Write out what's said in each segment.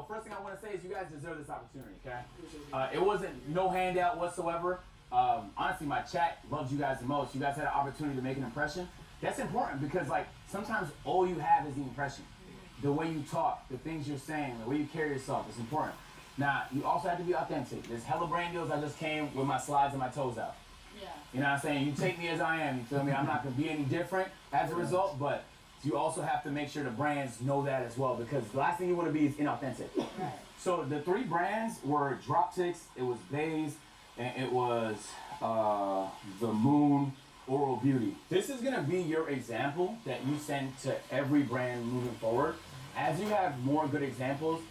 first thing I want to say is you guys deserve this opportunity, okay? It wasn't no handout whatsoever. Honestly, my chat loves you guys the most. You guys had an opportunity to make an impression. That's important because, like, sometimes all you have is the impression. The way you talk, the things you're saying, the way you carry yourself is important. Now, you also have to be authentic. There's hella brand deals. I just came with my slides and my toes out. Yeah. You know what I'm saying? You take me as I am, you feel me? I'm not going to be any different as a result, but you also have to make sure the brands know that as well, because the last thing you want to be is inauthentic. Right. So the 3 brands were Droptics, it was Bays, and it was the Moon Oral Beauty. This is going to be your example that you send to every brand moving forward. As you have more good examples,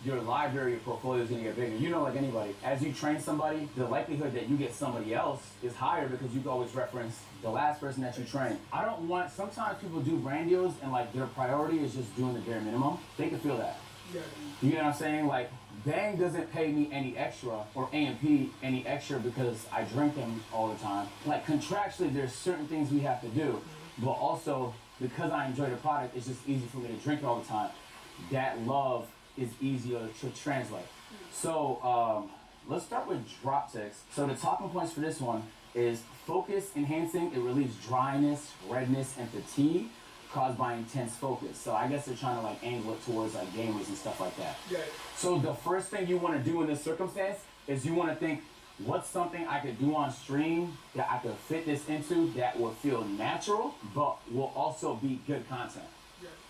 your library, your portfolio is going to get bigger. You know, like anybody, as you train somebody, the likelihood that you get somebody else is higher because you can always reference the last person that you trained. I don't want, sometimes people do brand deals and like their priority is just doing the bare minimum. They can feel that. Yeah. You know what I'm saying? Like, Bang doesn't pay me any extra or A&P any extra because I drink them all the time. Like, contractually, there's certain things we have to do, but also because I enjoy the product, it's just easy for me to drink it all the time. That love is easier to translate. So let's start with Droptics. So the talking points for this one is focus enhancing. It relieves dryness, redness, and fatigue caused by intense focus. So I guess they're trying to like angle it towards like gamers and stuff like that. Yeah. So the first thing you want to do in this circumstance is you want to think, what's something I could do on stream that I could fit this into that will feel natural, but will also be good content.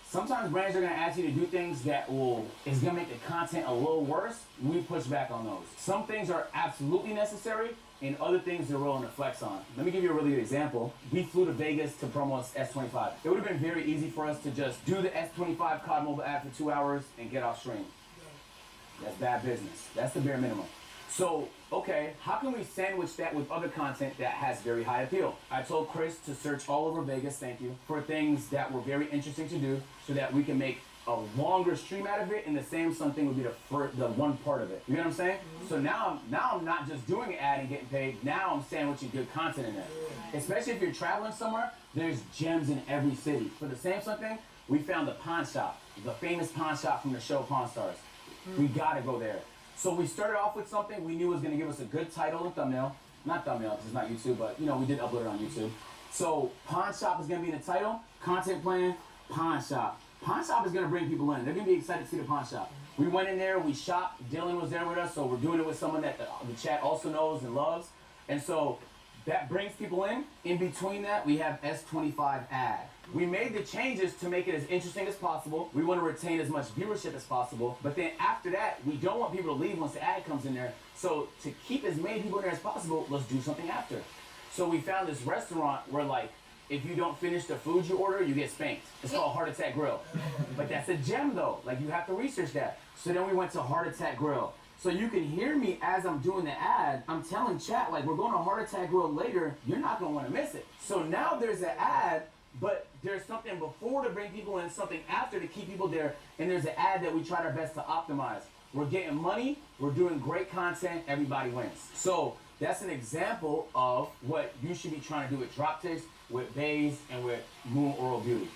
Sometimes brands are going to ask you to do things that is going to make the content a little worse. We push back on those. Some things are absolutely necessary, and other things they're willing to flex on. Let me give you a really good example. We flew to Vegas to promo S25. It would have been very easy for us to just do the S25 COD mobile ad for 2 hours and get off stream. That's bad business. That's the bare minimum. So, okay, how can we sandwich that with other content that has very high appeal? I told Chris to search all over Vegas, thank you, for things that were very interesting to do so that we can make a longer stream out of it, and the Samsung thing would be the one part of it. You know what I'm saying? Mm-hmm. So now I'm not just doing an ad and getting paid, now I'm sandwiching good content in there. Especially if you're traveling somewhere, there's gems in every city. For the Samsung thing, we found the pawn shop, the famous pawn shop from the show Pawn Stars. We gotta go there. So we started off with something we knew was going to give us a good title and thumbnail. Not thumbnail because it's not YouTube, but you know, we did upload it on YouTube. So Pawn Shop is going to be in the title. Content plan, Pawn Shop. Pawn Shop is going to bring people in. They're going to be excited to see the Pawn Shop. We went in there, we shopped. Dylan was there with us, so we're doing it with someone that the chat also knows and loves. And so that brings people in. In between that, we have S25 ad. We made the changes to make it as interesting as possible. We want to retain as much viewership as possible. But then after that, we don't want people to leave once the ad comes in there. So to keep as many people in there as possible, let's do something after. So we found this restaurant where, like, if you don't finish the food you order, you get spanked. It's called Heart Attack Grill. But that's a gem though. Like, you have to research that. So then we went to Heart Attack Grill. So you can hear me as I'm doing the ad. I'm telling chat, like, we're going to Heart Attack Grill later. You're not going to want to miss it. So now there's an ad, but there's something before to bring people in, something after to keep people there, and there's an ad that we tried our best to optimize. We're getting money, we're doing great content, everybody wins. So that's an example of what you should be trying to do with Droptics, with Bays, and with Moon Oral Beauty.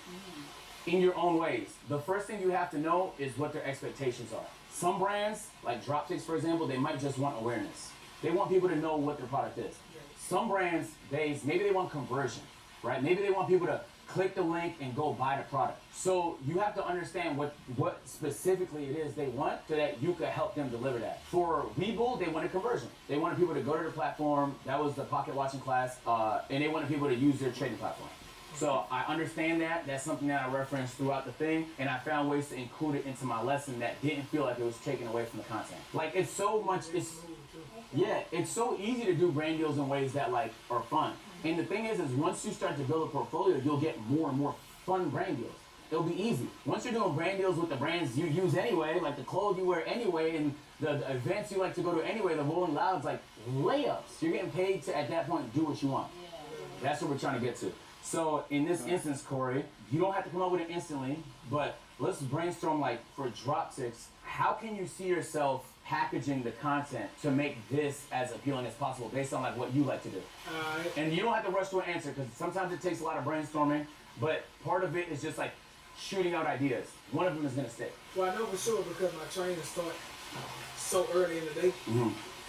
In your own ways. The first thing you have to know is what their expectations are. Some brands, like Droptics for example, they might just want awareness. They want people to know what their product is. Some brands, Bays, maybe they want conversion. Right? Maybe they want people to click the link and go buy the product. So you have to understand what specifically it is they want so that you can help them deliver that. For Webull, they wanted conversion. They wanted people to go to the platform. That was the pocket watching class. And they wanted people to use their trading platform. So I understand that. That's something that I referenced throughout the thing. And I found ways to include it into my lesson that didn't feel like it was taken away from the content. Like, it's so much, it's so easy to do brand deals in ways that like are fun. And the thing is once you start to build a portfolio, you'll get more and more fun brand deals. It'll be easy. Once you're doing brand deals with the brands you use anyway, like the clothes you wear anyway, and the events you like to go to anyway, the Rolling Louds, like layups. You're getting paid to, at that point, do what you want. Yeah. That's what we're trying to get to. So in this instance, Corey, you don't have to come up with it instantly, but let's brainstorm, like, for Droptics, how can you see yourself packaging the content to make this as appealing as possible based on like what you like to do? And you don't have to rush to an answer because sometimes it takes a lot of brainstorming, but part of it is just like shooting out ideas. One of them is gonna stick. Well, I know for sure because my training start so early in the day.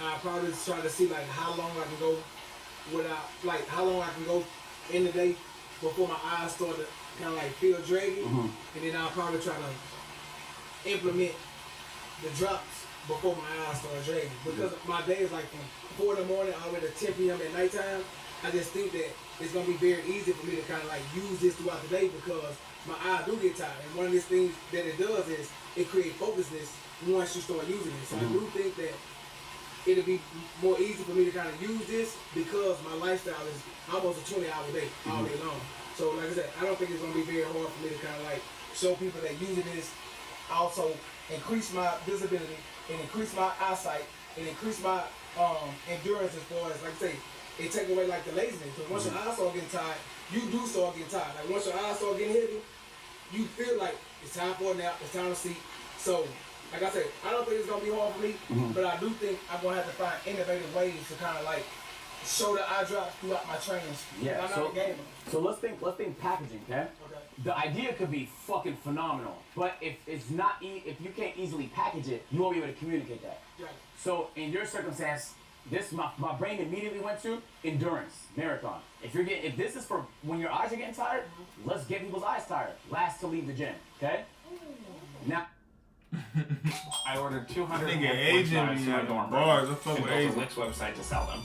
I probably just try to see like how long I can go without, like how long I can go in the day before my eyes start to kind of like feel draggy, and then I'll probably try to implement the drops before my eyes start dragging. Because my day is like from 4 in the morning all the way to 10 p.m. at nighttime. I just think that it's gonna be very easy for me to kind of like use this throughout the day because my eyes do get tired. And one of these things that it does is it creates focusness once you start using it. So I do think that it'll be more easy for me to kind of use this because my lifestyle is almost a 20-hour day all day long. So like I said, I don't think it's gonna be very hard for me to kind of like show people that using this also increase my visibility and increase my eyesight and increase my endurance as far as, like I say, it take away like the laziness. Because once your eyes start getting tired, you do start getting tired. Like once your eyes start getting heavy, you feel like it's time for a nap, it's time to sleep. So, like I said, I don't think it's gonna be hard for me, but I do think I'm gonna have to find innovative ways to kind of like show the eye drops throughout my trainings. Yeah. I'm not a gamer. So let's think packaging, okay? The idea could be fucking phenomenal, but if it's not, if you can't easily package it, you won't be able to communicate that. Right. So in your circumstance, this my brain immediately went to endurance, marathon. If this is for when your eyes are getting tired, let's get people's eyes tired. Last to leave the gym, okay? Now. I ordered 200 Nigga, Asian be on bars. I fuck with Asian. Wix website to sell them.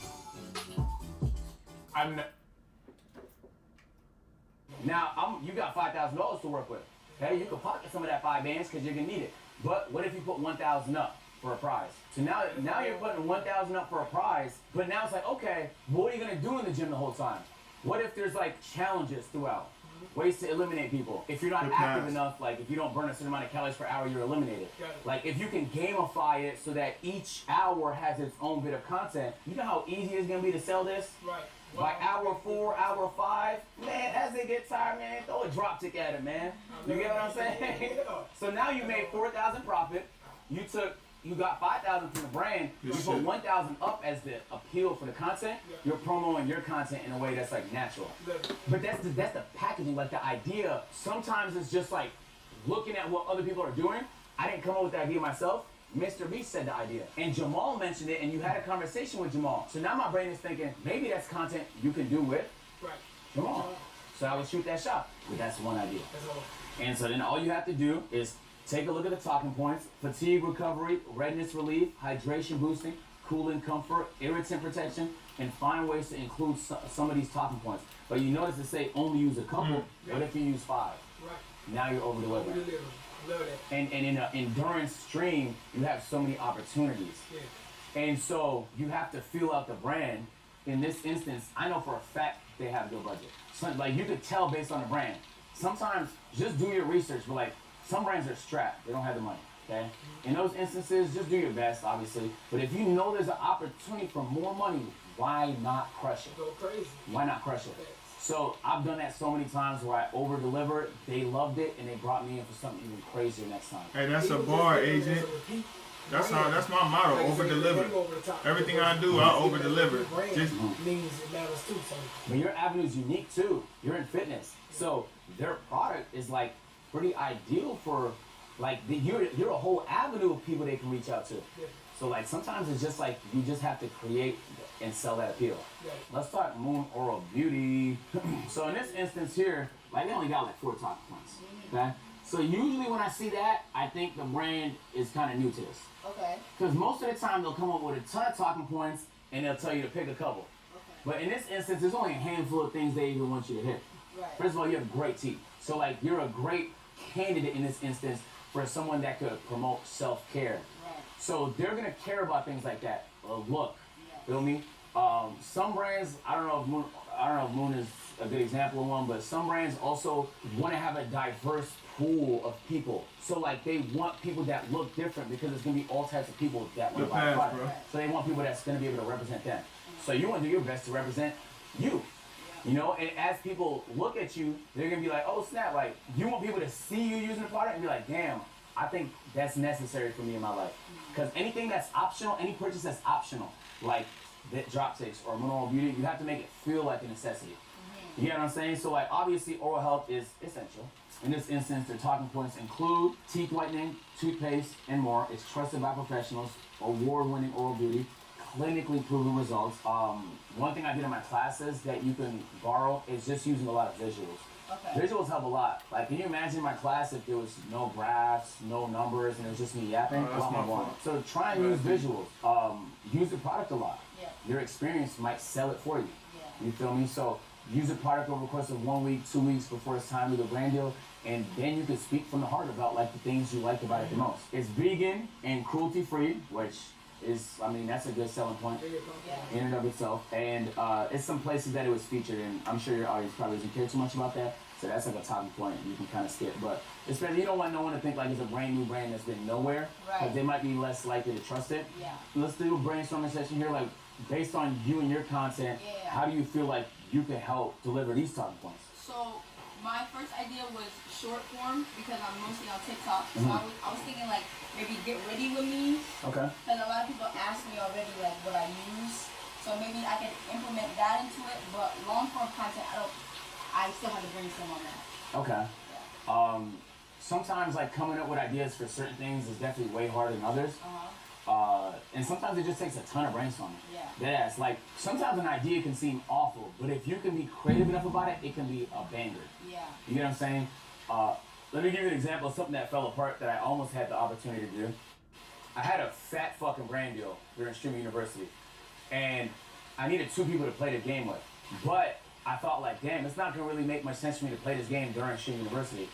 You got $5,000 to work with. Okay, you can pocket some of that 5 bands because you're gonna need it. But what if you put 1,000 up for a prize? So now you're putting 1,000 up for a prize, but now it's like, okay, what are you gonna do in the gym the whole time? What if there's like challenges throughout? Ways to eliminate people. If you're not active enough, like if you don't burn a certain amount of calories per hour, you're eliminated. Like if you can gamify it so that each hour has its own bit of content, you know how easy it's gonna be to sell this? Right. By hour 4, hour 5, man, as they get tired, man, throw a drop tick at it, man. You get what I'm saying? So now you made 4,000 profit. You got 5,000 from the brand. You put 1,000 up as the appeal for the content. You're promoting your content in a way that's like natural. But that's the packaging, like the idea. Sometimes it's just like looking at what other people are doing. I didn't come up with the idea myself. Mr. B said the idea. And Jamal mentioned it, and you had a conversation with Jamal. So now my brain is thinking, maybe that's content you can do with Jamal. So I would shoot that shot. But that's one idea. And so then all you have to do is take a look at the talking points: fatigue recovery, redness relief, hydration boosting, cooling comfort, irritant protection, and find ways to include some of these talking points. But you notice to say only use a couple. What if you use 5? Now you're over the way. Love that. And in an endurance stream, you have so many opportunities. And so you have to feel out the brand. In this instance, I know for a fact they have good budget. So, like you could tell based on the brand. Sometimes just do your research, but like some brands are strapped. They don't have the money. Okay? In those instances, just do your best, obviously. But if you know there's an opportunity for more money, why not crush it? Go crazy. Why not crush it? So I've done that so many times where I over-delivered, they loved it, and they brought me in for something even crazier next time. Hey, that's a bar, agent. That's my motto, over-deliver. Everything I do, I over-deliver. Just means it matters too. But your avenue is unique too. You're in fitness. So their product is like pretty ideal for like you're a whole avenue of people they can reach out to. So like sometimes it's just like you just have to create and sell that appeal. Let's talk Moon Oral Beauty. So in this instance here, like they only got like 4 talking points. Okay? So usually when I see that, I think the brand is kind of new to this. Okay. Because most of the time they'll come up with a ton of talking points and they'll tell you to pick a couple. Okay. But in this instance, there's only a handful of things they even want you to hit. Right. First of all, you have great teeth. So like you're a great candidate in this instance for someone that could promote self-care. Right. So they're gonna care about things like that. Look, feel me? Some brands, I don't know if Moon is a good example of one, but some brands also want to have a diverse pool of people. So like they want people that look different because there's gonna be all types of people that want to buy a product. So they want people that's gonna be able to represent them. So you want to do your best to represent you. You know, and as people look at you, they're gonna be like, oh snap, like you want people to see you using the product and be like, damn, I think that's necessary for me in my life. Because anything that's optional, any purchase that's optional, like that drop ticks or mineral beauty, you have to make it feel like a necessity. You get what I'm saying? So like obviously oral health is essential. In this instance, the talking points include teeth whitening, toothpaste, and more. It's trusted by professionals, award-winning oral beauty, clinically proven results. One thing I did in my classes that you can borrow is just using a lot of visuals. Okay. Visuals help a lot. Like, can you imagine my class if there was no graphs, no numbers, and it was just me yapping? That's my fault. So try and use visuals. Use the product a lot. Yeah. Your experience might sell it for you. Yeah. You feel me? So use the product over the course of 1 week, 2 weeks before it's time to do the brand deal, and then you can speak from the heart about like the things you liked about it the most. It's vegan and cruelty-free, which is, I mean, that's a good selling point Yeah. in and of itself. And it's some places that it was featured in. I'm sure your audience probably doesn't care too much about that, so that's like a talking point you can kind of skip. But especially, you don't want no one to think like it's a brand new brand that's been nowhere, because Right. they might be less likely to trust it. Yeah. Let's do a brainstorming session here, like based on you and your content, Yeah. how do you feel like you can help deliver these talking points? So my first idea was short form because I'm mostly on TikTok. So Mhm. I was thinking like maybe get ready with me. Okay. Because a lot of people ask me already like what I use. So maybe I can implement that into it. But long form content, I still have to brainstorm on that. Okay. Yeah. Sometimes like coming up with ideas for certain things is definitely way harder than others. And sometimes it just takes a ton of brainstorming. Yeah. That's like, sometimes an idea can seem awful, but if you can be creative enough about it, it can be a banger. Yeah. You get what I'm saying? Let me give you an example of something that fell apart that I almost had the opportunity to do. I had a fat fucking brand deal during Streamer University, and I needed 2 people to play the game with. But I thought like, damn, it's not gonna really make much sense for me to play this game during Streamer University.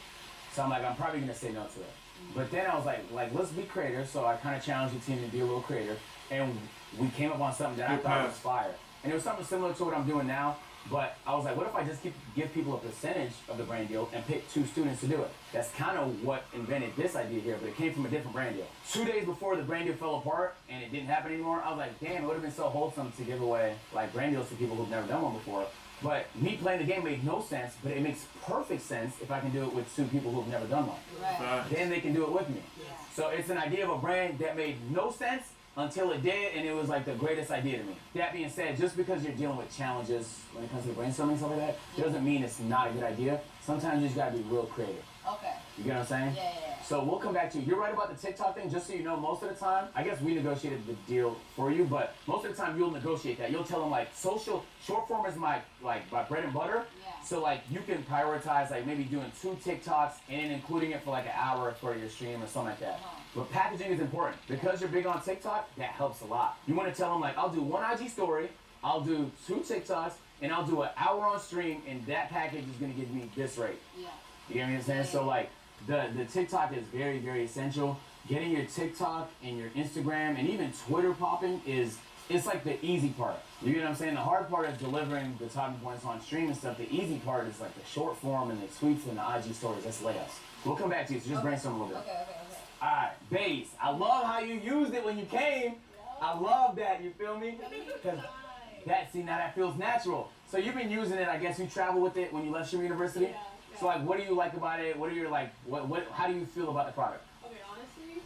So I'm like, I'm probably gonna say no to it. But then I was like, let's be creative. So I kind of challenged the team to be a little creative, and we came up on something that I thought was fire. And it was something similar to what I'm doing now. But I was like, what if I just give people a percentage of the brand deal and pick 2 students to do it? That's kind of what invented this idea here, but it came from a different brand deal. 2 days before the brand deal fell apart and it didn't happen anymore, I was like, damn, it would have been so wholesome to give away like brand deals to people who've never done one before. But me playing the game made no sense, but it makes perfect sense if I can do it with 2 people who've never done one. Right. Then they can do it with me. Yeah. So it's an idea of a brand that made no sense until it did, and it was like the greatest idea to me. That being said, just because you're dealing with challenges when it comes to brainstorming and stuff like that, doesn't mean it's not a good idea. Sometimes you just gotta be real creative. Okay. You get what I'm saying? Yeah. So we'll come back to you. You're right about the TikTok thing, just so you know, most of the time, I guess we negotiated the deal for you, but most of the time you'll negotiate that. You'll tell them like, short form is my bread and butter. Yeah. So like you can prioritize like maybe doing 2 TikToks and including it for like an hour for your stream or something like that. But packaging is important. Because you're big on TikTok, that helps a lot. You want to tell them like, I'll do 1 IG story, I'll do 2 TikToks, and I'll do an hour on stream, and that package is gonna give me this rate. Yeah. You get what I'm saying? So like the TikTok is very, very essential. Getting your TikTok and your Instagram and even Twitter popping it's like the easy part. You get what I'm saying? The hard part is delivering the talking points on stream and stuff. The easy part is like the short form and the tweets and the IG stories. That's layups. We'll come back to you, so just brainstorm a little bit. Okay. Alright, Bass, I love how you used it when you came. I love that, you feel me? Because now that feels natural. So you've been using it, I guess you travel with it when you left Streamer University? Yeah. So like, what do you like about it? What are your like, how do you feel about the product? Okay, honestly.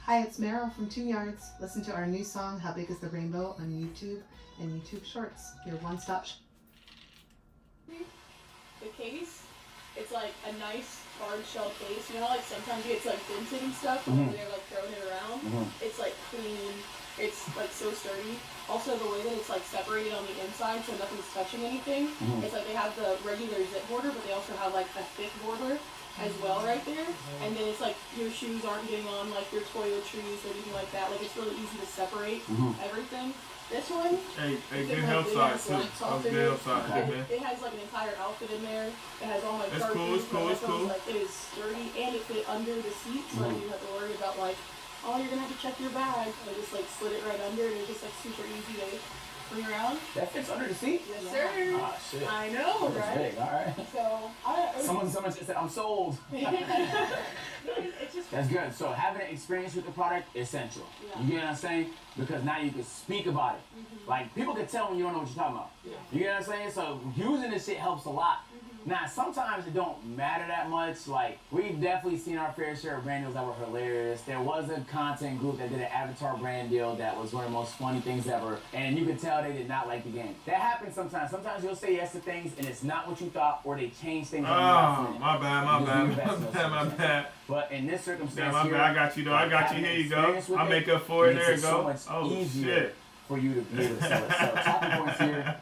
Hi, it's Meryl from 2 Yards. Listen to our new song, How Big is the Rainbow, on YouTube and YouTube Shorts, your one-stop shop. The case, it's like a nice hard shell case. You know, like sometimes it gets like dented and stuff when they're like throwing it around. It's like clean. It's like so sturdy. Also, the way that it's like separated on the inside, so nothing's touching anything. It's like they have the regular zip border, but they also have like a thick border as well right there. And then it's like your shoes aren't getting on like your toiletries or anything like that. Like it's really easy to separate everything. This one, Hey, you good can, health like, side it has too. lights off in Good it. health side, man. It has like an entire outfit in there. It has all my It's chargers, cool, it's cool, my it's headphones, cool. like it is sturdy and it fit under the seat, so you don't have to worry about like, oh, you're gonna have to check your bag. I just like slid it right under and it's just like super easy to bring around. That fits under the seat? Yes, sir. Ah, shit. I know, That's right? big, alright. So Someone just said, I'm sold. it's just That's good. So having an experience with the product, essential. Yeah. You get what I'm saying? Because now you can speak about it. Like, people can tell when you don't know what you're talking about. Yeah. You get what I'm saying? So using this shit helps a lot. Now, sometimes it don't matter that much. Like, we've definitely seen our fair share of brand deals that were hilarious. There was a content group that did an avatar brand deal that was one of the most funny things ever, and you could tell they did not like the game. That happens sometimes. Sometimes you'll say yes to things, and it's not what you thought, or they change things. Oh, my bad. But in this circumstance, yeah, my bad. I got you though. I got you. Here you go. I make up for it. There you go. So much easier for you to be able to sell it. So talking points here.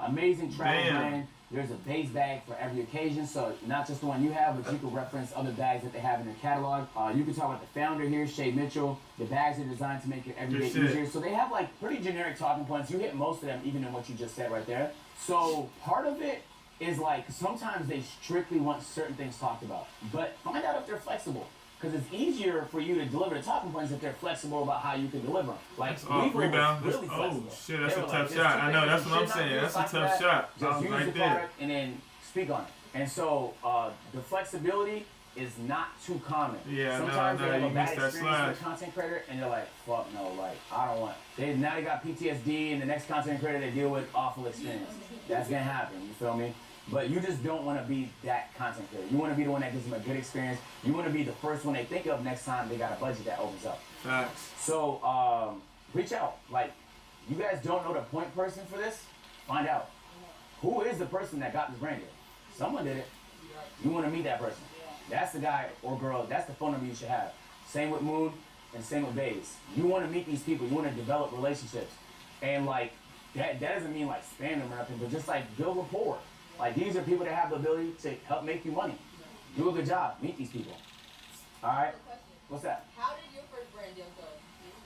Amazing travel brand. There's a base bag for every occasion, so not just the one you have, but you can reference other bags that they have in their catalog. You can talk about the founder here, Shay Mitchell. The bags are designed to make your everyday easier. So they have like pretty generic talking points. You hit most of them, even in what you just said right there. So part of it is like sometimes they strictly want certain things talked about, but find out if they're flexible. Because it's easier for you to deliver the talking points if they're flexible about how you can deliver them. Like, rebound. Really oh, shit, that's a tough shot. I know, that's what I'm saying. That's a tough shot. Just use right the there. product and then speak on it. And so, the flexibility is not too common. Yeah, sometimes they have a bad experience slide. with a content creator, and they're like, fuck no, like, I don't want it. Now they got PTSD, and the next content creator they deal with awful experience. That's gonna happen, you feel me? But you just don't want to be that content creator. You want to be the one that gives them a good experience. You want to be the first one they think of next time they got a budget that opens up. Facts. So reach out. Like, you guys don't know the point person for this? Find out. Who is the person that got this brand deal? Someone did it. You want to meet that person. That's the guy or girl. That's the phone number you should have. Same with Moon and same with Baze. You want to meet these people. You want to develop relationships. And like, that doesn't mean like spam them or nothing, but just like build rapport. Like, these are people that have the ability to help make you money. Do a good job. Meet these people. All right? What's that? How did your first brand deal go?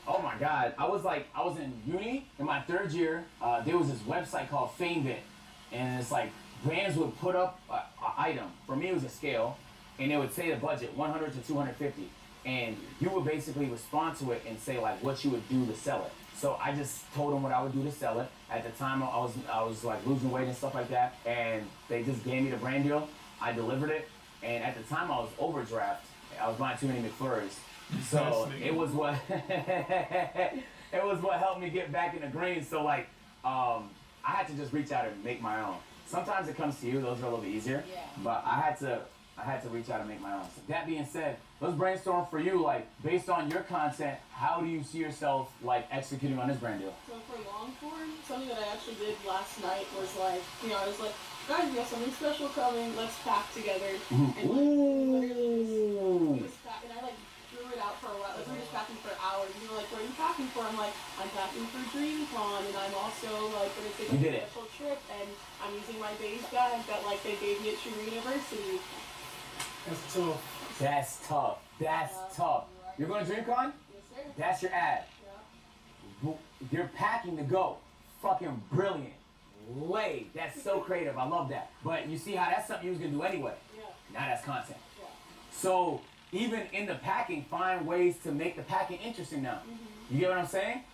Oh my God. I was in uni in my third year. There was this website called FameVit. And it's like brands would put up an item. For me, it was a scale. And they would say the budget, 100 to 250. And you would basically respond to it and say like what you would do to sell it. So I just told them what I would do to sell it. At the time, I was like losing weight and stuff like that, and they just gave me the brand deal. I delivered it, and at the time I was overdraft. I was buying too many McFlurries, so it was what helped me get back in the green. So like, I had to just reach out and make my own. Sometimes it comes to you; those are a little bit easier. Yeah. But I had to reach out and make my own. So that being said, let's brainstorm for you, like, based on your content, how do you see yourself, like, executing on this brand deal? So for long form, something that I actually did last night was, like, I was like, guys, we have something special coming, let's pack together. And, like, literally just pack, and I, like, drew it out for a while. Like, we were just packing for hours. And you were like, what are you packing for? I'm like, I'm packing for DreamCon, and I'm also, like, going to take a special trip, and I'm using my base bag that, like, they gave me at True University. That's tough. That's tough. You're going to DreamCon? Yes, sir. That's your ad. Yeah. You're packing to go. Fucking brilliant. Lay. That's so creative. I love that. But you see how that's something you was going to do anyway. Yeah. Now that's content. Yeah. So even in the packing, find ways to make the packing interesting now. You get what I'm saying?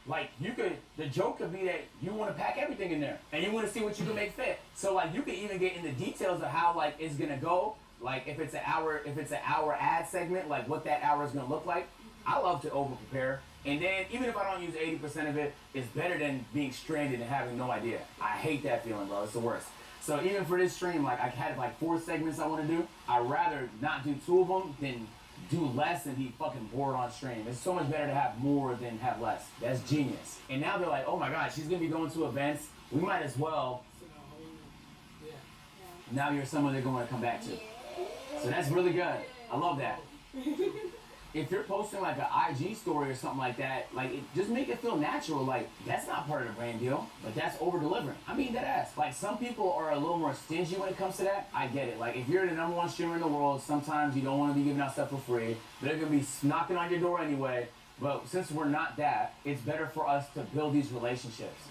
Like, the joke could be that you want to pack everything in there and you want to see what you can make fit. So like, you could even get into details of how like it's going to go. Like if it's an hour ad segment, like what that hour is gonna look like. I love to over prepare. And then even if I don't use 80% of it, it's better than being stranded and having no idea. I hate that feeling, bro. It's the worst. So even for this stream, like I had like 4 segments I want to do. I'd rather not do 2 of them than do less and be fucking bored on stream. It's so much better to have more than have less. That's genius. And now they're like, oh my God, she's gonna be going to events. We might as well. Now you're someone they're going to come back to. So that's really good. I love that. If you're posting like an IG story or something like that, like just make it feel natural. Like that's not part of the brand deal, but that's over delivering. I mean that ass. Like some people are a little more stingy when it comes to that. I get it. Like if you're the #1 streamer in the world, sometimes you don't want to be giving out stuff for free. They're gonna be knocking on your door anyway. But since we're not that, it's better for us to build these relationships.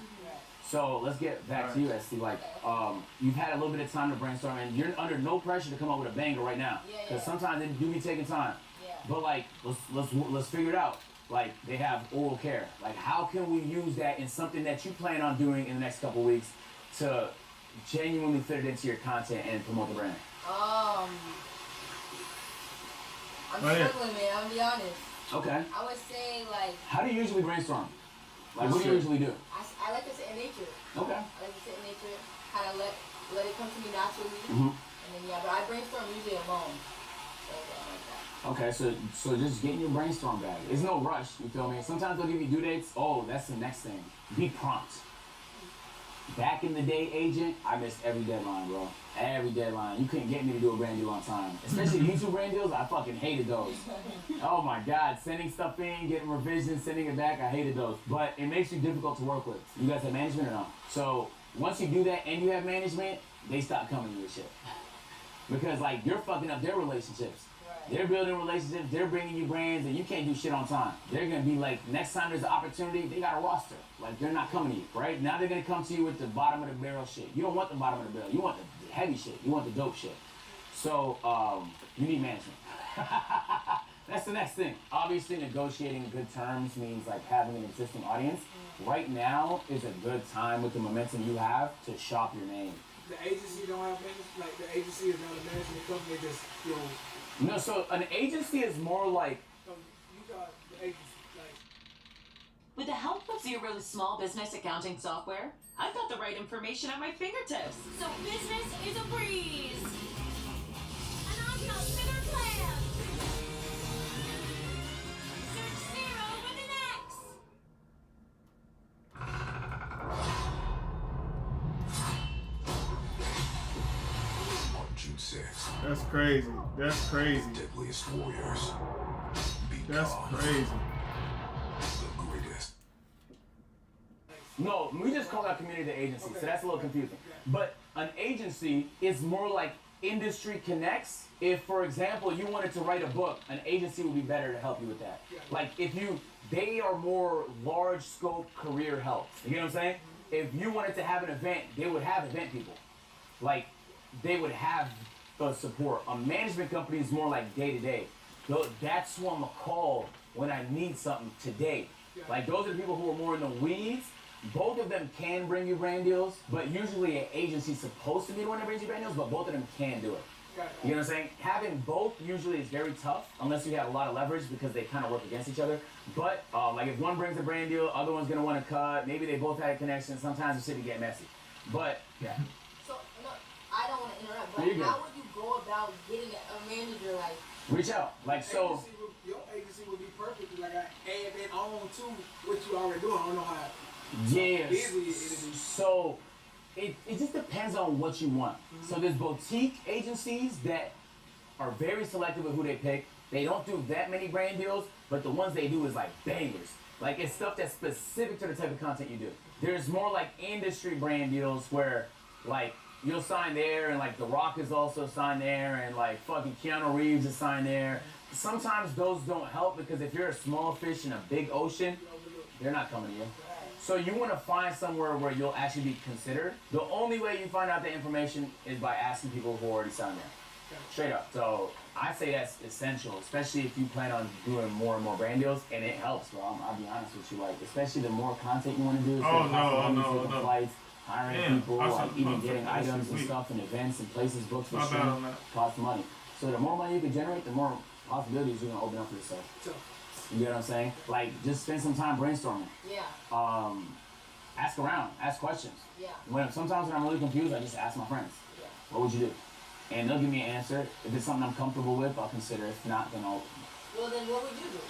So let's get back to you, SC. Like, you've had a little bit of time to brainstorm, and you're under no pressure to come up with a banger right now. Because sometimes they do be taking time. But like, let's figure it out. Like, they have oral care. Like, how can we use that in something that you plan on doing in the next couple weeks to genuinely fit it into your content and promote the brand? I'm struggling, man. I'm gonna be honest. Okay. I would say like. How do you usually brainstorm? Like, what do you usually do? I like to sit in nature. Okay. I like to sit in nature, kind of let let it come to me naturally. And then but I brainstorm usually alone. So like that. Okay, so just getting your brainstorm back. There's no rush, you feel me? Sometimes they'll give you due dates. Oh, that's the next thing. Be prompt. Back in the day, agent, I missed every deadline, bro. Every deadline. You couldn't get me to do a brand deal on time. Especially YouTube brand deals, I fucking hated those. Oh my God, sending stuff in, getting revisions, sending it back, I hated those. But it makes you difficult to work with. You guys have management or no? So once you do that and you have management, they stop coming to your shit. Because like, you're fucking up their relationships. They're building relationships, they're bringing you brands, and you can't do shit on time. They're gonna be like, next time there's an opportunity, they got a roster. Like, they're not coming to you, right? Now they're gonna come to you with the bottom of the barrel shit. You don't want the bottom of the barrel, you want the heavy shit, you want the dope shit. So, you need management. That's the next thing. Obviously, negotiating good terms means like having an existing audience. Right now is a good time with the momentum you have to shop your name. The agency don't have management, like the agency is not a management company, just, you know. No, so an agency is more like... You got the agency, like... With the help of Zero's small business accounting software, I've got the right information at my fingertips. So business is a breeze. And I'm not bigger plan. Search Zero with an X. On June 6th. That's crazy. That's crazy. Deadliest warriors. That's crazy. The greatest. No, we just call that community the agency, so that's a little confusing. But an agency is more like industry connects. If, for example, you wanted to write a book, an agency would be better to help you with that. Like, they are more large scope career help. You know what I'm saying? If you wanted to have an event, they would have event people. Like, they would have the support. A management company is more like day to day. That's who I'm gonna call when I need something today. Like, those are the people who are more in the weeds. Both of them can bring you brand deals, but usually an agency's supposed to be the one that brings you brand deals, but both of them can do it. You know what I'm saying? Having both usually is very tough, unless you have a lot of leverage because they kind of work against each other. But like, if one brings a brand deal, other one's gonna want to cut. Maybe they both had a connection. Sometimes the shit can get messy. But yeah. So no, I don't want to interrupt, but how would you go about getting a manager like? Reach out, like so. Your agency would be perfect. Like, I add that on to what you already doing. I don't know how. Yes. Busy it is. So it just depends on what you want. So there's boutique agencies that are very selective with who they pick. They don't do that many brand deals, but the ones they do is like bangers. Like, it's stuff that's specific to the type of content you do. There's more like industry brand deals where like you'll sign there and like The Rock is also signed there and like fucking Keanu Reeves is signed there. Sometimes those don't help because if you're a small fish in a big ocean, they're not coming to you. So you want to find somewhere where you'll actually be considered. The only way you find out the information is by asking people who already signed there. Straight up. So I say that's essential, especially if you plan on doing more and more brand deals, and it helps, bro. I'll be honest with you, like, especially the more content you want to do. No. Flights, hiring people, like even getting items and stuff and events and places booked for sure costs money. So the more money you can generate, the more possibilities you're gonna open up for yourself. You get what I'm saying? Like, just spend some time brainstorming. Yeah. Ask around, ask questions. Yeah. Sometimes when I'm really confused, I just ask my friends. Yeah. What would you do? And they'll give me an answer. If it's something I'm comfortable with, I'll consider. If not, then I'll. Well, then what would you do?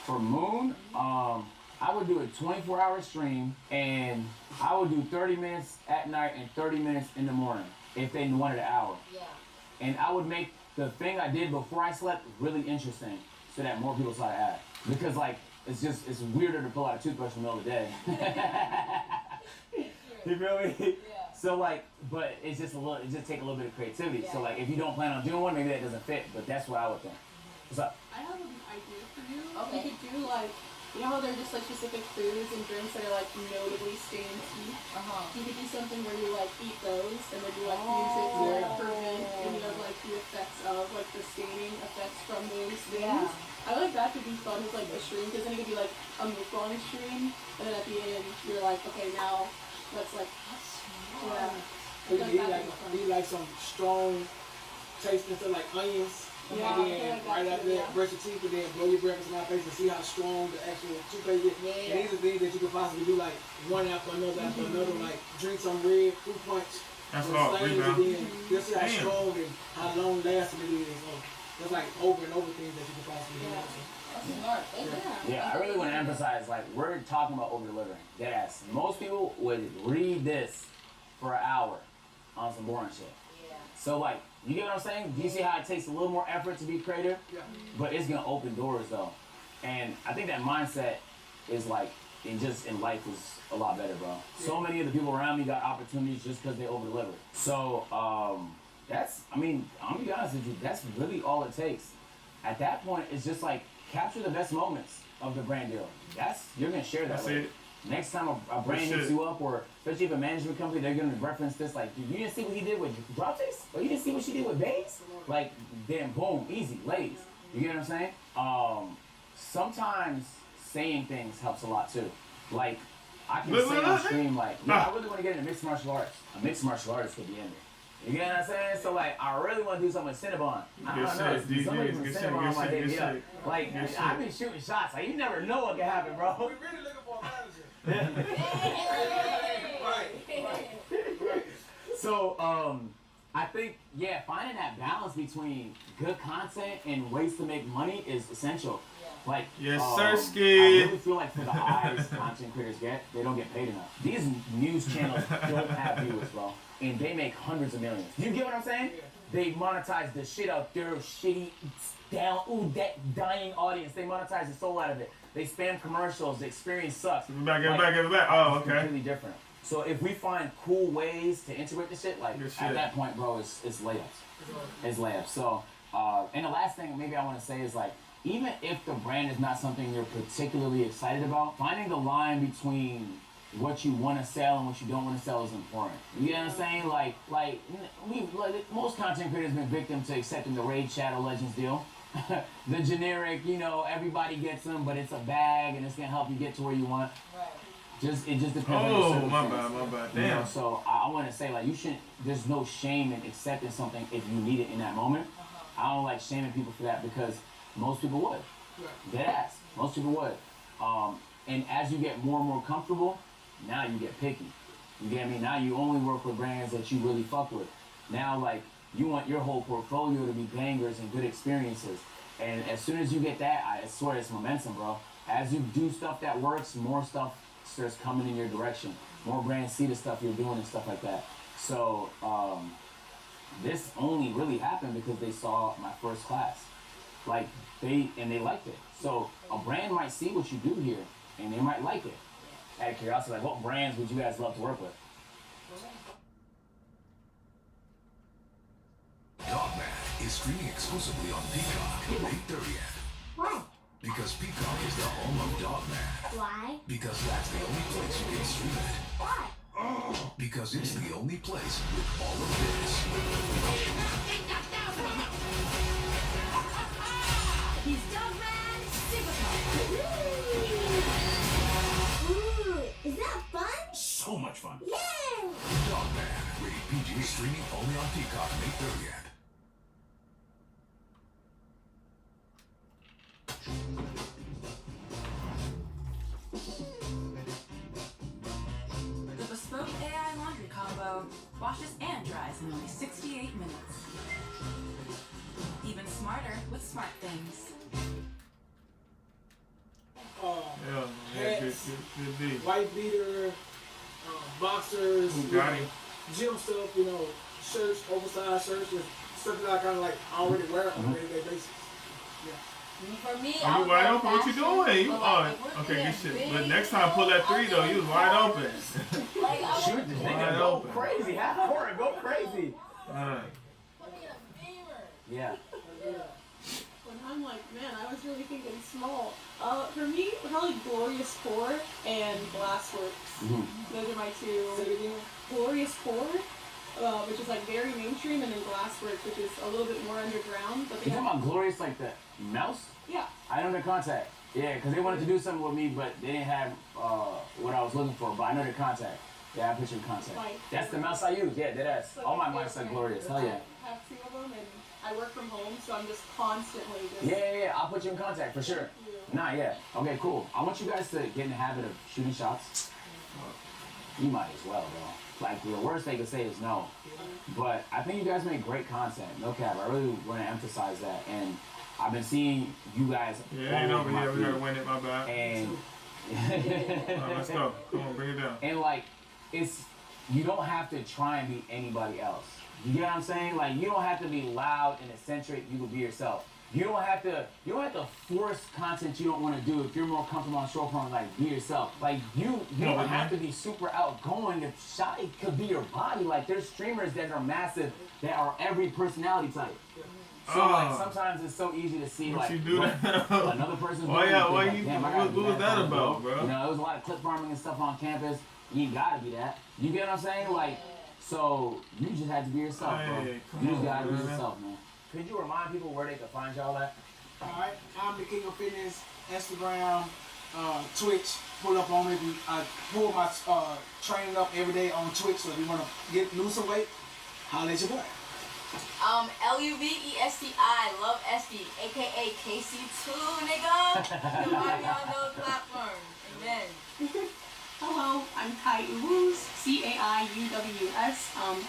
For Moon, I would do a 24-hour stream, and I would do 30 minutes at night and 30 minutes in the morning if they wanted an hour. Yeah. And I would make the thing I did before I slept really interesting, so that more people saw the ad. Because like, it's weirder to pull out a toothbrush in the middle of the day. You feel me? Yeah. So like, but it just take a little bit of creativity. Yeah. So like, if you don't plan on doing one, maybe that doesn't fit. But that's what I would think. What's up? I have an idea for you. Okay. You could do like, you know how there are just like specific foods and drinks that are like notably stained teeth? You could do something where you like eat those and then do like music to like prevent any of like the effects of like the staining effects from those things. I like that could be fun as like a stream because then it could be like a mukbang stream and then at the end you're like, okay, now let's like, yeah. So you eat like some strong taste into like onions. And then right after that, brush your teeth and then blow your breath into my face and see how strong the actual toothpaste is. And these are things that you could possibly do like one after another, like drink some red fruit punch That's the all. slangs, Rebound. and then this is how Damn. strong and how long lasting it is. That's like over and over things that you can possibly do. That's smart. Yeah, I really want to emphasize, like, we're talking about over-delivering. Deadass. Most people would read this for an hour on some boring shit. Yeah. So, like, you get what I'm saying? Do you see how it takes a little more effort to be creative? Yeah. But it's going to open doors, though. And I think that mindset is, like, in life is a lot better, bro. So many of the people around me got opportunities just because they over-delivered. So, that's, I mean, I'm going to be honest with you, that's really all it takes. At that point, it's just like, capture the best moments of the brand deal. You're gonna share that. That's with it. Next time a brand hits you up, or especially if a management company, they're gonna reference this. Like, you didn't see what he did with Drops, or you didn't see what she did with Bays. Like, then boom, easy, ladies. You get what I'm saying? Sometimes saying things helps a lot too. Like, I can say on stream, like, I really want to get into mixed martial arts. A mixed martial artist could be in there. You get what I'm saying? So, like, I really want to do something with Cinnabon. I don't know. Somebody from Cinnabon might hit me up. Like, I've been shooting shots. Like, you never know what can happen, bro. We really looking for a manager. Right. So, I think, yeah, finding that balance between good content and ways to make money is essential. Like, yes, I really feel like for the eyes content creators get, they don't get paid enough. These news channels don't have viewers, bro. And they make hundreds of millions. You get what I'm saying? Yeah. They monetize the shit out their shitty, that dying audience. They monetize the soul out of it. They spam commercials. The experience sucks. Give it back. Oh, okay. It's completely different. So if we find cool ways to integrate the shit, like, at that point, bro, it's layups. It's layups. So, and the last thing maybe I want to say is, like, even if the brand is not something you're particularly excited about, finding the line between what you want to sell and what you don't want to sell is important. You get what I'm saying? Like most content creators have been victim to accepting the Raid Shadow Legends deal. The generic, everybody gets them, but it's a bag and it's gonna help you get to where you want. Right. It just depends on your circumstance. My bad. Damn. So I want to say, like, you shouldn't. There's no shame in accepting something if you need it in that moment. I don't like shaming people for that because most people would. Dead ass. Most people would. And as you get more and more comfortable, now you get picky. You get me? Now you only work with brands that you really fuck with. Now, like, you want your whole portfolio to be bangers and good experiences. And as soon as you get that, I swear it's momentum, bro. As you do stuff that works, more stuff starts coming in your direction. More brands see the stuff you're doing and stuff like that. So, this only really happened because they saw my first class. Like, they liked it. So, a brand might see what you do here, and they might like it. Out of curiosity, like, what brands would you guys love to work with? Dogman is streaming exclusively on Peacock May 30th. Why? Because Peacock is the home of Dogman. Why? Because that's the only place you can stream it. Why? Because it's the only place with all of this. He's Dogman Supercar. Ooh, is that fun? So much fun. Yay! Dogman, rated PG, streaming only on Peacock May 30th. The bespoke AI laundry combo washes and dries in only 68 minutes. Even smarter with smart things. Hats, good. white beater, boxers, gym stuff, shirts, oversized shirts, and stuff that I kind of like already wear on a day-to-day basis. For me, Are you wide open? What you doing? You are. Okay, good shit. But next time, pull that 3 though. You was wide open. Shoot the nigga, go crazy. Half court, go crazy. Yeah. When I'm like, man, I was really thinking small. For me, probably Glorious Core and Glassworks. Those are my two. Glorious Core, which is like very mainstream, and then Glassworks, which is a little bit more underground. But You talking about Glorious, like the mouse? Yeah. I know their contact. Yeah, because they wanted to do something with me, but they didn't have what I was looking for. But I know their contact. Yeah, I put you in contact. That's the mouse I use. Yeah, that's all my mice are Glorious. Hell yeah. I have 2 of them, and I work from home, so I'm just constantly just... Yeah, I'll put you in contact for sure. Yeah. Okay, cool. I want you guys to get in the habit of shooting shots. You might as well, bro. like the worst they could say is no. But I think you guys make great content. No cap. I really want to emphasize that. And I've been seeing you guys. Yeah, ain't over here. We gotta win it. My bad. And let's go. Come on, bring it down. And like, you don't have to try and be anybody else. You get what I'm saying? Like, you don't have to be loud and eccentric. You can be yourself. You don't have to force content you don't want to do. If you're more comfortable on short form, like, be yourself. Like, you don't have to be super outgoing. If shy could be your body. Like, there's streamers that are massive that are every personality type. So like sometimes it's so easy to see like another person's what was that about, bro? You know, there was a lot of clip farming and stuff on campus. You ain't gotta be that. You get what I'm saying? Like, so you just had to be yourself, bro. You just gotta be yourself, man. Could you remind people where they can find y'all at? Alright, I'm the King of Fitness, Instagram, Twitch. Pull up on me. I pull my training up every day on Twitch. So if you wanna lose some weight, holla at your boy. LUVESTI, Love SD, aka KC2, nigga. You can find me on those platforms. Amen. Hello, I'm Kai Uwus, CAIUWS.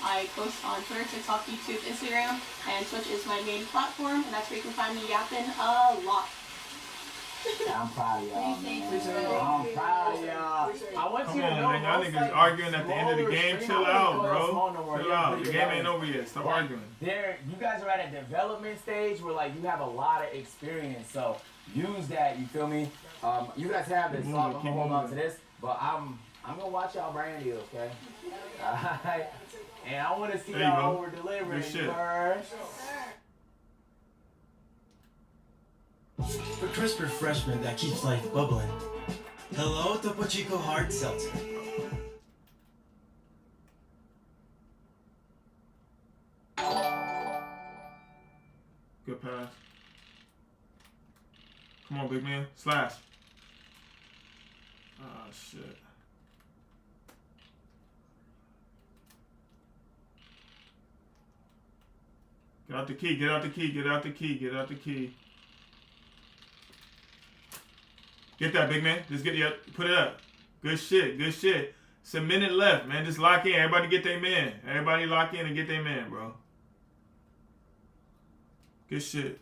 I post on Twitter, TikTok, YouTube, Instagram, and Twitch is my main platform, and that's where you can find me yapping a lot. I'm proud of y'all, man. I'm proud of y'all. I want you to know, man. Y'all niggas arguing at the end of the game. Chill out, bro. Chill out. The game ain't over yet. Stop arguing. You guys are at a development stage where like you have a lot of experience. So use that. You feel me? You guys have this. So I'm gonna hold on to this. But I'm gonna watch y'all brand deal, okay? Alright. And I want to see y'all over delivering. For crisp refreshment that keeps life bubbling. Hello, Topo Chico Hard Seltzer. Good pass. Come on, big man. Slash. Oh, shit. Get out the key, get out the key, get out the key, get out the key. Get that, big man. Just get put it up. Good shit, good shit. It's a minute left, man. Just lock in. Everybody get their man. Everybody lock in and get their man, bro. Good shit.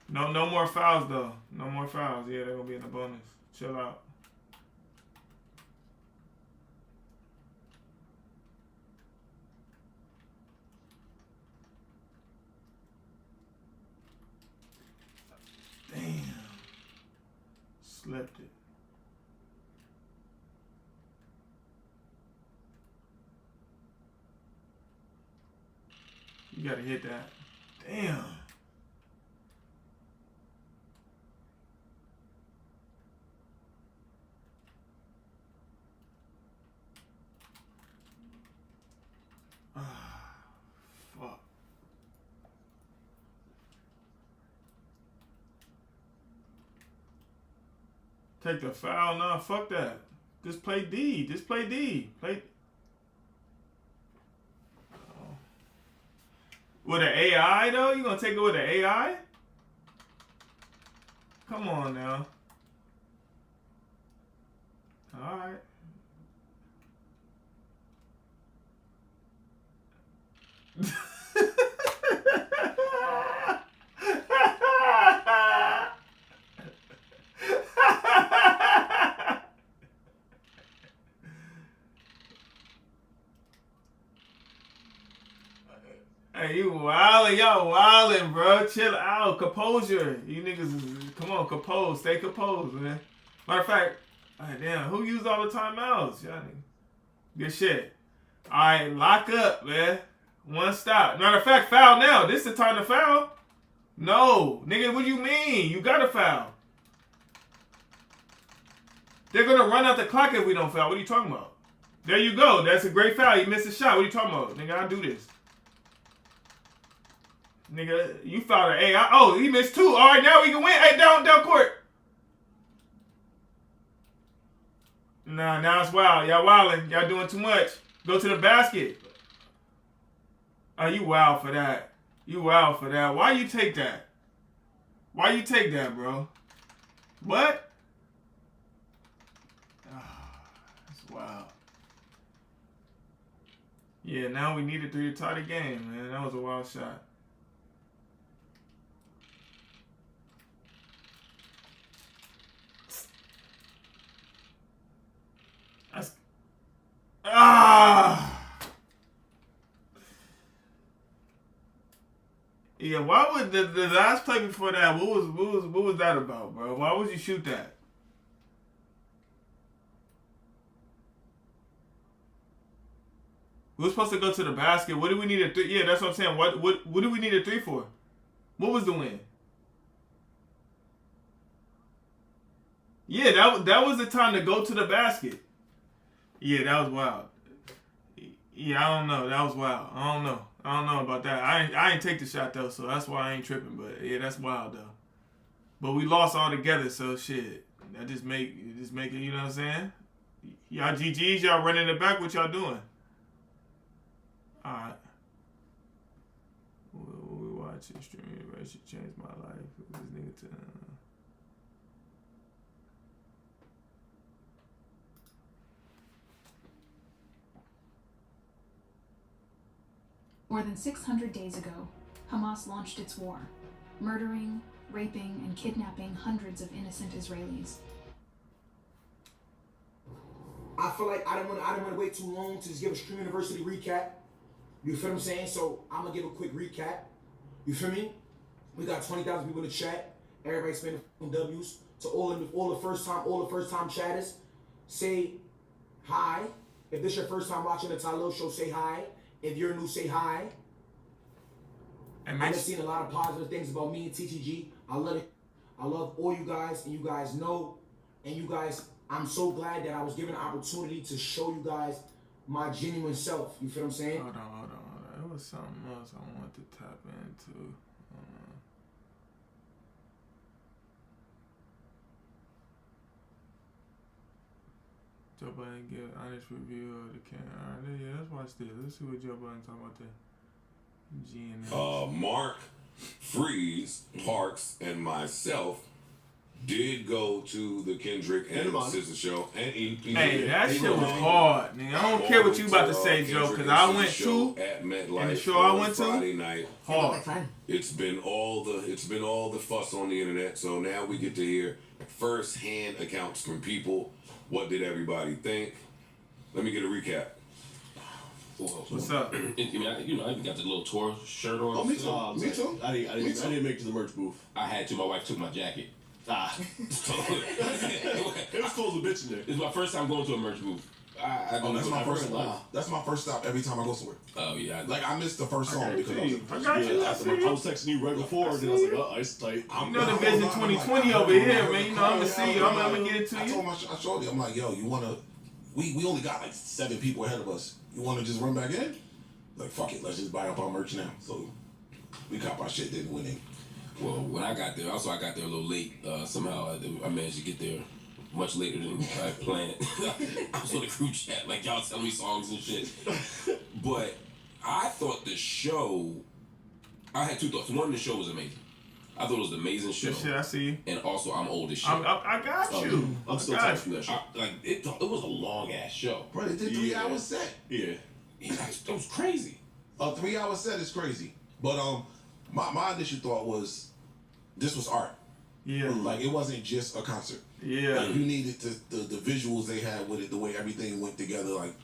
No more fouls, though. No more fouls. Yeah, they're going to be in the bonus. Chill out. Damn. Slipped it. You gotta hit that. Damn. Fuck. Take the foul? Nah, fuck that. Just play D. Just play D. Play. Oh. With an AI though? You gonna take it with an AI? Come on now. All right. Hey, you wildin', y'all wildin', bro. Chill out, composure. You niggas, come on, compose, stay composed, man. Matter of fact, damn, who used all the timeouts? Y'all niggas. Good shit. All right, lock up, man. One stop. Matter of fact, foul now. This is the time to foul. No, nigga, what do you mean? You gotta foul. They're gonna run out the clock if we don't foul. What are you talking about? There you go. That's a great foul. You missed a shot. What are you talking about? Nigga, I do this. Nigga, you fouled an AI. Oh, he missed two. All right, now we can win. Hey, down court. Nah, now it's wild. Y'all wildin'. Y'all doing too much. Go to the basket. Oh, you wild for that. You wild for that. Why you take that? Why you take that, bro? What? Oh, that's wild. Yeah, now we needed 3 to tie the game, man. That was a wild shot. That's... Yeah, why would the last play before that? What was that about, bro? Why would you shoot that? We were supposed to go to the basket. What do we need a 3? Yeah, that's what I'm saying. What do we need a 3 for? What was the win? Yeah, that was the time to go to the basket. Yeah, that was wild. Yeah, I don't know. That was wild. I don't know about that. I ain't take the shot though, so that's why I ain't tripping. But yeah, that's wild though. But we lost all together, so shit. That just make it. You know what I'm saying? Y'all GGs, y'all running it back. What y'all doing? All right. What we watching? Streaming, right? Should change my life. This nigga to. More than 600 days ago, Hamas launched its war, murdering, raping, and kidnapping hundreds of innocent Israelis. I feel like I don't want to wait too long to just give a Stream University recap. You feel what I'm saying? So I'm gonna give a quick recap. You feel me? We got 20,000 people in the chat. Everybody spending W's. To all the first time chatters, say hi. If this your first time watching the Tylo Show, say hi. If you're new, say hi. I've seen a lot of positive things about me and TTG. I love it. I love all you guys, and you guys know. And you guys, I'm so glad that I was given an opportunity to show you guys my genuine self. You feel what I'm saying? Hold on. It was something else I wanted to tap into. Joe Budden give an honest review of the can. All right, yeah, let's watch this. Let's see what Joe Budden talking about there. Mark, Freeze, Parks, and myself did go to the Kendrick and Sister show. And hey, that shit was hard, nigga. I don't care what you about to say, Joe, because I went to at MetLife, and the show I went to Friday night. Hard. It's been all the fuss on the internet. So now we get to hear first-hand accounts from people. What did everybody think? Let me get a recap. What's up? I even got the little tour shirt on. Oh, me too. Me too. I didn't make it to the merch booth. I had to. My wife took my jacket. It was cold as a bitch in there. It's my first time going to a merch booth. That's my first. That's my first stop every time I go somewhere. Oh yeah. Like I missed the first song because I was texting you right before, and then I was like, oh, it's tight. You know the Vision 2020 over here, man. You know I'm gonna see you. I'm gonna get it to you. I told I showed you. I'm like, yo, you wanna? We only got like 7 people ahead of us. You wanna just run back in? Like fuck it, let's just buy up our merch now. So we caught our shit, didn't win it. Well, when I got there, I got there a little late. Somehow I managed to get there much later than I planned. I was on the crew chat, like y'all telling me songs and shit. But I thought the show, I had 2 thoughts. One, the show was amazing. I thought it was an amazing show. Shit, I see. And also, I'm old as shit. I got you. I'm still tired from that show. It was a long ass show. Bro, they did 3 hour set. Yeah. That was crazy. A 3 hour set is crazy. But my initial thought was, this was art. Yeah. Like it wasn't just a concert. Yeah. Like you needed the visuals they had with it, the way everything went together, like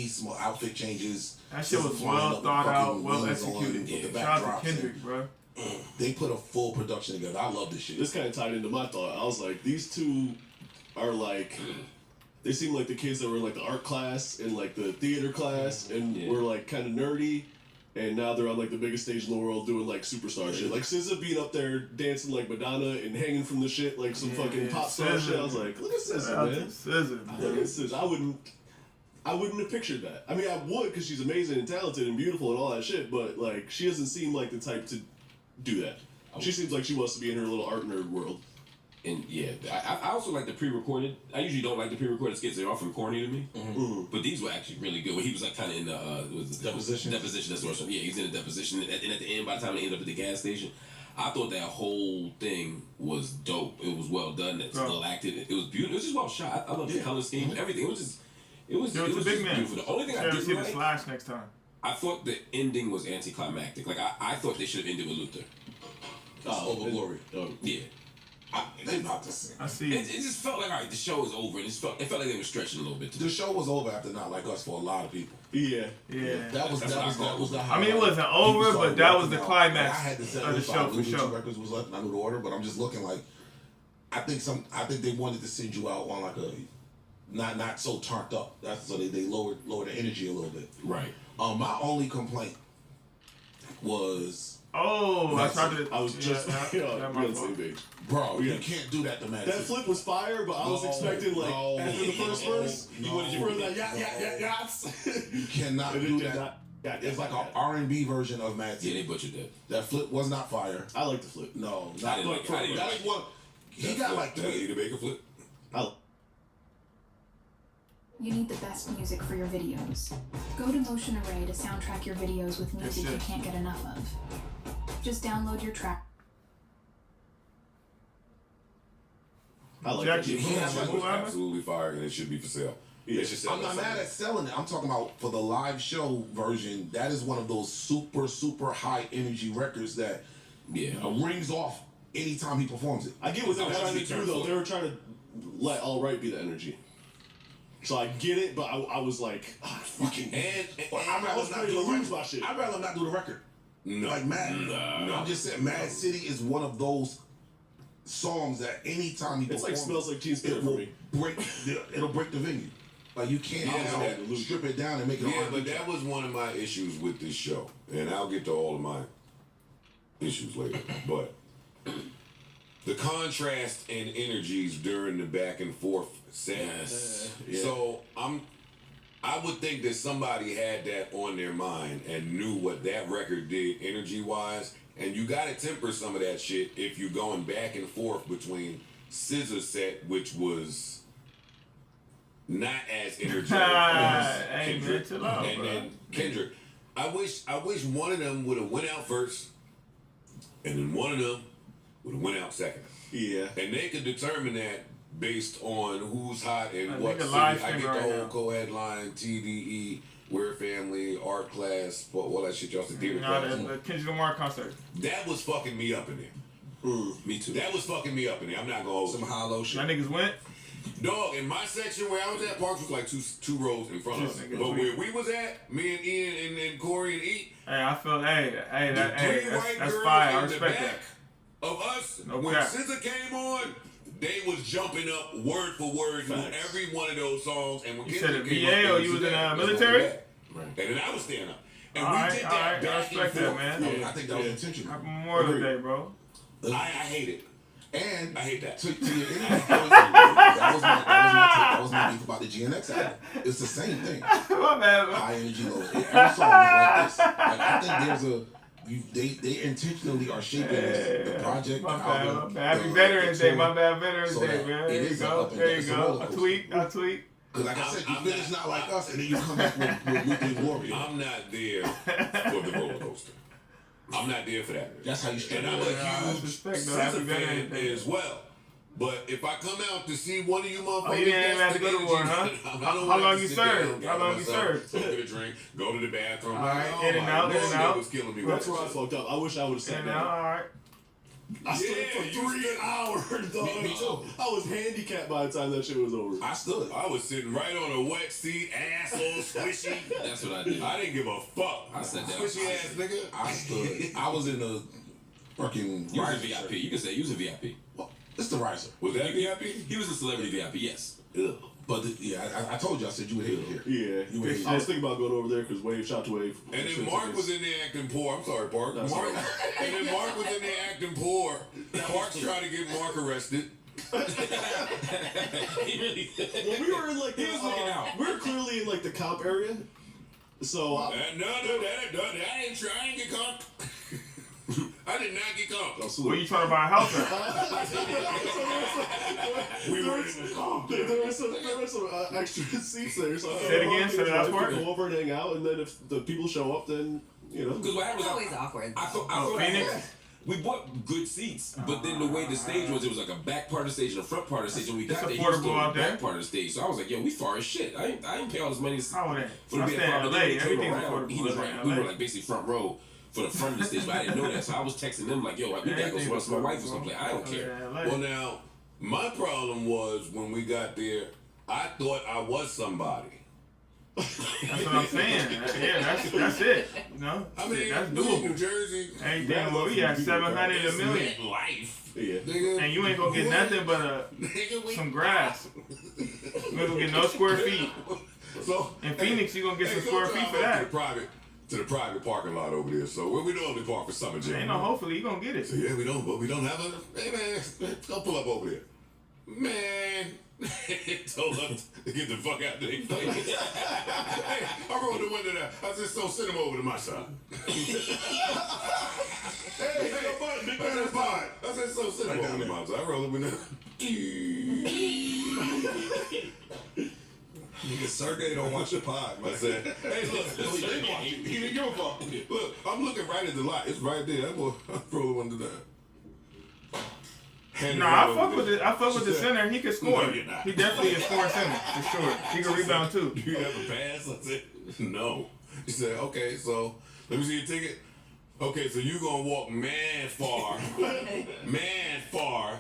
small outfit changes. That shit was well thought out, well executed. The Shout out to Kendrick, bro. They put a full production together. I love this shit. This kind of tied into my thought. I was like, these two are like, they seem like the kids that were in like the art class and like the theater class and were like kind of nerdy. And now they're on like the biggest stage in the world doing like superstar shit. Like SZA being up there dancing like Madonna and hanging from the shit like some fucking pop star shit. I was like, look at SZA, man. SZA, look at SZA. I wouldn't have pictured that. I mean, I would because she's amazing and talented and beautiful and all that shit. But like, she doesn't seem like the type to do that. She seems like she wants to be in her little art nerd world. And yeah, I also like the pre-recorded. I usually don't like the pre-recorded skits; they're often corny to me. Mm-hmm. But these were actually really good. When he was like kind of in the deposition. Deposition. That's what. Yeah, he's in a deposition, and at the end, by the time they end up at the gas station, I thought that whole thing was dope. It was well done. It's well acted. It was beautiful. It was just well shot. I love the color scheme. Everything. It It was Yo, it's a just big man. beautiful. The only thing I Gotta see didn't the like, Slash next time. I thought the ending was anticlimactic. Like I thought they should have ended with Luther. Over Glory. Yeah. They about to sing. I see. It just felt like, all right, the show is over. And it felt like they were stretching a little bit. The show was over after Not Like Us for a lot of people. Yeah. That was the I mean, it wasn't over, but that was the climax I had to say of the show for Two sure. records was left, and I knew the order, but I'm just looking like, I think they wanted to send you out on like a, not so turned up. That's so they lowered the energy a little bit. Right. My only complaint was. Oh, I tried to. I was just yeah, on the same page. Bro, you can't do that to Mad That City. flip was fire, but I was expecting like after the first verse, you wanted for that yachts. You cannot do that. It's like an R&B version of Mad City. Yeah, they butchered that. That flip was not fire. I like the flip. No, I not didn't like it. I didn't That's like it. what he got like That Anita Baker flip. You need the best music for your videos. Go to Motion Array to soundtrack your videos with music you can't get enough of. Just download your track. I like Jackie, That was absolutely fire, and it should be for sale. Yeah. They should sell I'm not that mad at selling it. I'm talking about for the live show version. That is one of those super high energy records that rings off anytime he performs it. I get what they were trying to do though. They were trying to let All Right be the energy. So I get it, but I was like, fucking. And I was ready to lose my shit. I'd rather not do the record. No. Like Mad. No. I'm just saying, Mad City is one of those songs that anytime he It's like performs, Smells Like Teen Spirit for me. It'll break the venue. Like you can't strip it down and make it. Yeah, but that was one of my issues with this show, and I'll get to all of my issues later. But the contrast and energies during the back and forth sets. So I would think that somebody had that on their mind and knew what that record did energy wise, and you gotta temper some of that shit if you're going back and forth between SZA set, which was not as energetic as Kendrick, and then Kendrick. I wish one of them would have went out first, and then one of them would have went out second. Yeah. And they could determine that based on who's hot and I what think a city. live I stream get right the whole now. co-headline, TDE, We're Family, Art Class, all that shit y'all said. Theater No, class. the Kendrick Lamar concert. That was fucking me up in there. Me too. That was fucking me up in there. I'm not gonna hold Some you. hollow shit. My niggas went. Dog, in my section where I was at, Parks was like two rows in front of us. Nigga But tweet. where we was at, me and Ian and Corey and E, Hey, I feel. Hey, the three white that's girls fire. I in the respect back that. of us, No when cap. SZA came on, they was jumping up word for word to every one of those songs. And when You Kendrick said a came VA up, or they you was in back. military? Right. And then I was standing up. And All we right, did all that right. I back and respect that, forth. man. I think that was intentional. Happy Memorial Day, bro. I hate it. And I hate that. To your interview point, that was my beef about the GNX album. It's the same thing. My bad, bro. High energy, low. Every song is like this. Like, I think there's they intentionally are shaping the project. My the bad, album, my bad. Happy the Veterans Day. tour, My bad, Veterans so Day, that man. it There you is an go. up and There down. you It's a go. roller I coaster. tweet. Because like I said, you finish Not Like Us, and then you come back with Luther and Glory. I'm not there for the roller coaster. I'm not there for that. That's how you start. And I'm a huge respect, though. Happy SZA fan Veterans Day. as well. But if I come out to see one of you motherfuckers, Oh, you didn't even have to that's go the to war, huh? energy. I don't How have long to you sit served? down, How long you myself, served? Go get a drink, go to the bathroom. All right, Oh, in and my out, in Lord, and that out. was killing me. That's where I fucked up. I wish I would have sat And down. all right. I stood for 3 hours, dog. Me too. I was handicapped by the time that shit was over. I stood. I was sitting right on a wet seat, asshole squishy. That's what I did. I didn't give a fuck. I sat down. Squishy ass nigga. I stood. I was in the fucking You was a riser VIP. shirt. You can say you was a VIP. Well, it's the riser. Was that VIP? He was a celebrity VIP. Yes. Ugh. But I told you, I said you would hate it here. Yeah. You would hate it. I was thinking about going over there because Wave, shout to Wave. And then Mark was in there acting poor. I'm sorry, Park. That's Mark, all right. and then Mark was in there acting poor. Park's trying to get Mark arrested. He really When we were in like He was looking out. we were clearly in like the comp area. So No, that ain't true. I ain't get caught. I did not get caught. Were you trying to buy a house at? We were in the comp. There were some extra seats there. So Say it again, say that part. Go over and hang out, and then if the people show up, then you know. Because what happened was It's always awkward. I thought Phoenix? We bought good seats, but then the way the stage was, it was like a back part of the stage and a front part of the stage. When we got there, he was still in the back part of the stage. So I was like, yo, we far as shit. I ain't pay all this money for the be a LA. Everything's affordable. He was right. We were like basically front row for the front of the stage, but I didn't know that. So I was texting them like, yo, we gotta go somewhere else. My wife was gonna play. I don't care. Well, now, my problem was when we got there, I thought I was somebody. That's what I'm saying. Yeah, that's it. You know, I mean, that's New doable. Jersey. Anything where we had 700 a million. Life. Yeah. And you ain't gonna get nothing but some grass. You ain't gonna get no square feet. So in Phoenix, you gonna get some square feet for that. To the private parking lot over there. So where we normally park for summer jam. Ain't no, hopefully you gonna get it. So yeah, we don't, but we don't have a. Hey man, go pull up over there. Man, told us to get the fuck out of their place. Hey, I rolled the window down. I said, so send him over to my side. Hey, that's fine. I said, so send him over to my side. I rolled the window. Nigga, Sergey don't watch the pod, man. I said, hey, look, he didn't watch it. He didn't give a fuck. Look, I'm looking right at the lot. It's right there. I'm gonna roll the window down. I fuck with the center. He can score. No, you're not. He definitely is scoring center for sure. He can rebound too. Do you have a pass? I said, no. He said, okay, so let me see your ticket. Okay, so you gonna walk mad far,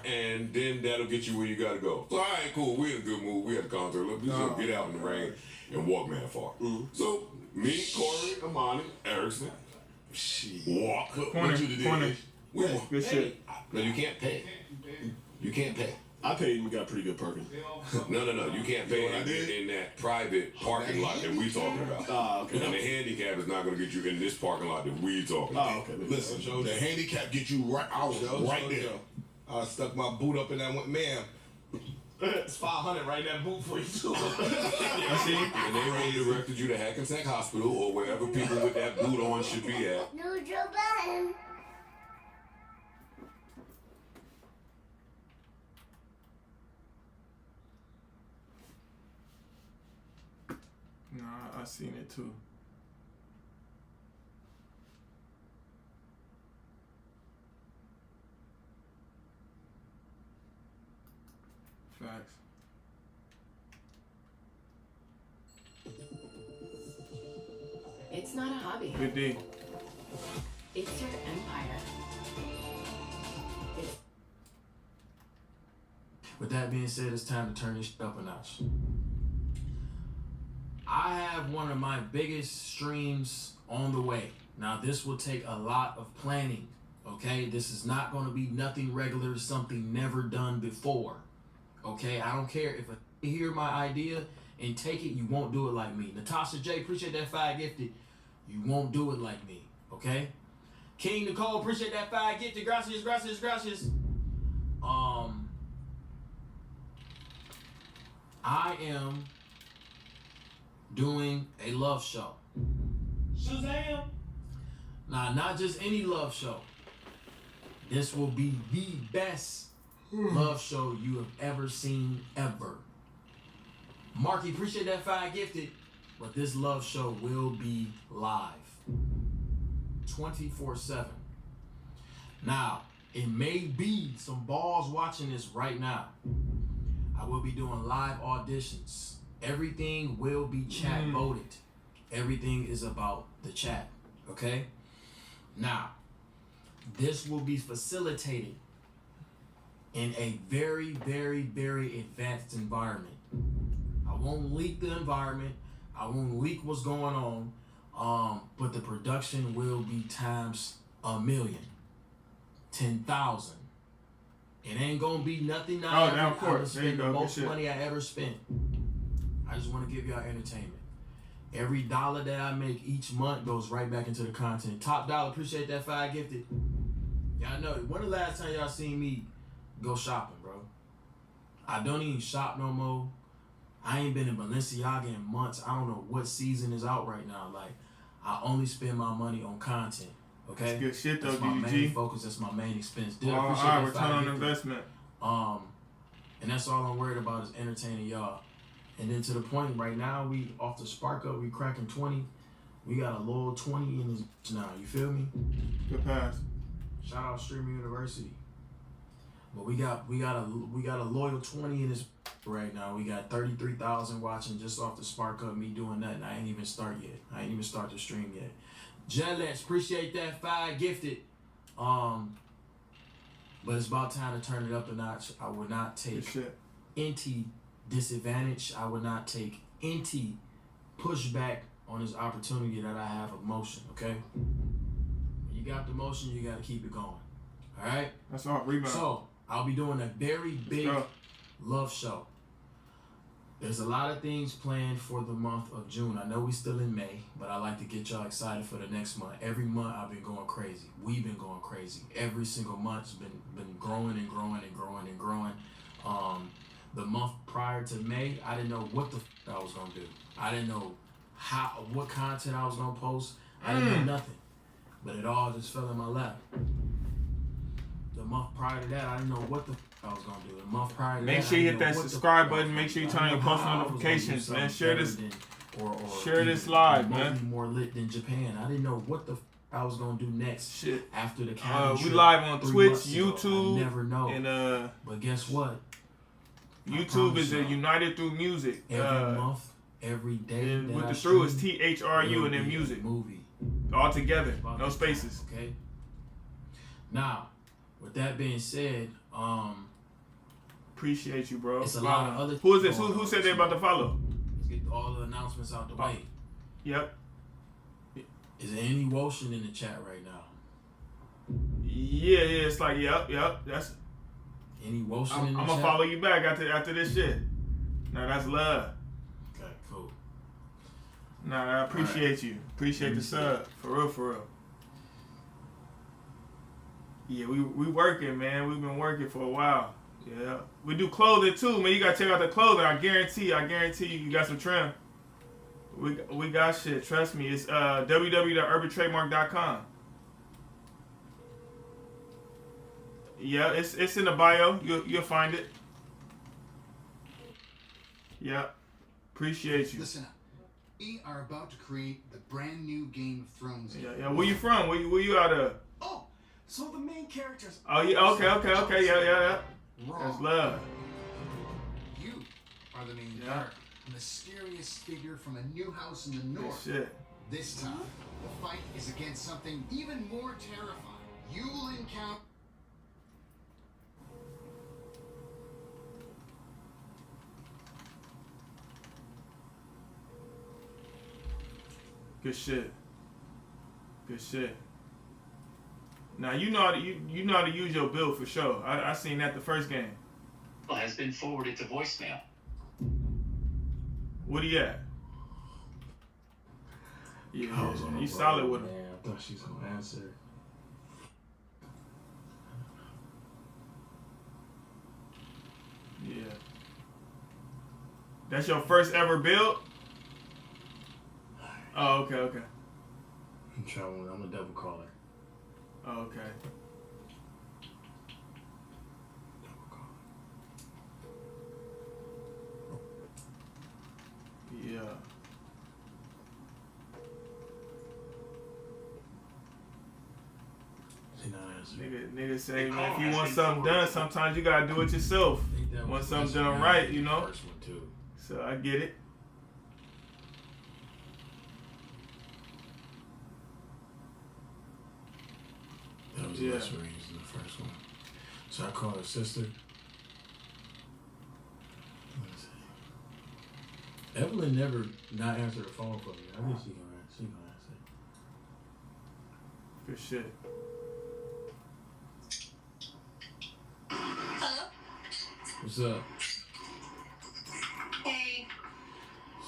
and then that'll get you where you gotta go. So all right, cool. We're in a good mood. We had a concert. Let's just get out in the rain and walk mad far. So me, Corey, Amani, Erickson, walk. Corner. We walk. Good shit. No, you can't pay. You can't pay. I paid and we got pretty good parking. No. You can't pay in that private parking lot that we talking about. Okay. And the handicap is not going to get you in this parking lot that we talking about. Okay. Listen, the handicap get you right out right there. I stuck my boot up and I went, ma'am. It's 500 right in that boot for you too. I see. And they redirected you to Hackensack Hospital or wherever people with that boot on should be at. Neutral button. No, I seen it too. Facts. It's not a hobby. Good D. It's your empire. With that being said, it's time to turn this shit up a notch. I have one of my biggest streams on the way. Now, this will take a lot of planning, okay? This is not going to be nothing regular, something never done before, okay? I don't care if you hear my idea and take it, you won't do it like me. Natasha J, appreciate that 5 gifted. You won't do it like me, okay? King Nicole, appreciate that 5 gifted. Gracias. I am doing a love show. Shazam! Now, not just any love show. This will be the best love show you have ever seen, ever. Marky, appreciate that 5 gifted, but this love show will be live. 24/7. Now, it may be some balls watching this right now. I will be doing live auditions. Everything will be chat voted. Everything is about the chat, okay? Now, this will be facilitated in a very, very, very advanced environment. I won't leak the environment. I won't leak what's going on. But the production will be times 1,000,000, 10,000. It ain't gonna be nothing now of I course. spend the most money I ever spent. I just want to give y'all entertainment. Every dollar that I make each month goes right back into the content. Top dollar, appreciate that 5 gifted. Y'all know, when the last time y'all seen me go shopping, bro? I don't even shop no more. I ain't been in Balenciaga in months. I don't know what season is out right now. Like, I only spend my money on content. Okay? That's good shit though, That's my DDG. main focus. That's my main expense. Did Well, appreciate that return 5 on gifted. investment. And that's all I'm worried about is entertaining y'all. And then to the point right now, we off the spark up, we cracking 20. We got a loyal 20 in this now. You feel me? Good pass. Shout out Streaming University. But we got a loyal 20 in this right now. We got 33,000 watching just off the spark of me doing nothing. I ain't even start yet. I ain't even start the stream yet. Jealous, appreciate that 5 gifted. But it's about time to turn it up a notch. I would not take any disadvantage. I would not take any pushback on this opportunity that I have of motion, okay? When you got the motion, you got to keep it going, all right? That's all, rebound. So, I'll be doing a very big love show. There's a lot of things planned for the month of June. I know we still in May, but I like to get y'all excited for the next month. Every month I've been going crazy. We've been going crazy. Every single month's been growing and growing and growing and growing. The month prior to May, I didn't know what the I was gonna do. I didn't know what content I was gonna post. I didn't know nothing. But it all just fell in my lap. The month prior to that, I didn't know what the I was gonna do. The month prior to Make that, sure you hit I didn't that know what subscribe the button. Make sure you turn on your how post I was gonna do notifications, man. something Share this. better than- or Share this even live, remotely man. more lit than Japan. I didn't know what the I was gonna do next. Shit. After the cabin We trip live on 3 Twitch, months ago. YouTube, I never know. and but guess what? YouTube is a United Through Music. Every month, every day. And that with I the through is stream, THRU and will then be a music. movie. All together, About no that spaces. time, okay. Now, with that being said, appreciate you, bro. It's a lot of other. Who is this? Who said they about to follow? Let's get all the announcements out the way. Yep. Is there any Woshin in the chat right now? Yeah, it's like yep. That's any Woshin in the I'm chat? gonna follow you back after this shit. Now that's love. Okay, cool. Nah, I appreciate you. Appreciate the sub. For real. Yeah, we working, man. We've been working for a while. Yeah. We do clothing too, man. You gotta check out the clothing. I guarantee you got some trim. We got shit. Trust me. It's www.UrbanTrademark.com. Yeah, it's in the bio. You'll find it. Yeah. Appreciate you. Listen up. We are about to create the brand new Game of Thrones. Yeah. Where you from? Where you out of? Oh, so the main characters. Oh yeah. Okay. Yeah. Wrong. That's love. You are the main character. A mysterious figure from a new house in the north. Shit. This time, the fight is against something even more terrifying. You will encounter. Good shit. Now you know how to use your build for sure. I seen that the first game. Has been forwarded to voicemail. What he at? Yeah, you solid with him. Man, I thought she was gonna answer. Yeah. That's your first ever build? Oh, okay. I'm trying. I'm a double caller. Oh, okay. Yeah. Nigga say, man, if you want something done, sometimes you gotta do it yourself. Want something done right, you know? First one too. So I get it. That was the last one using the first one. So I call her sister. Evelyn never not answered the phone for me. I think she gonna answer. Good shit. Hello? What's up? Hey.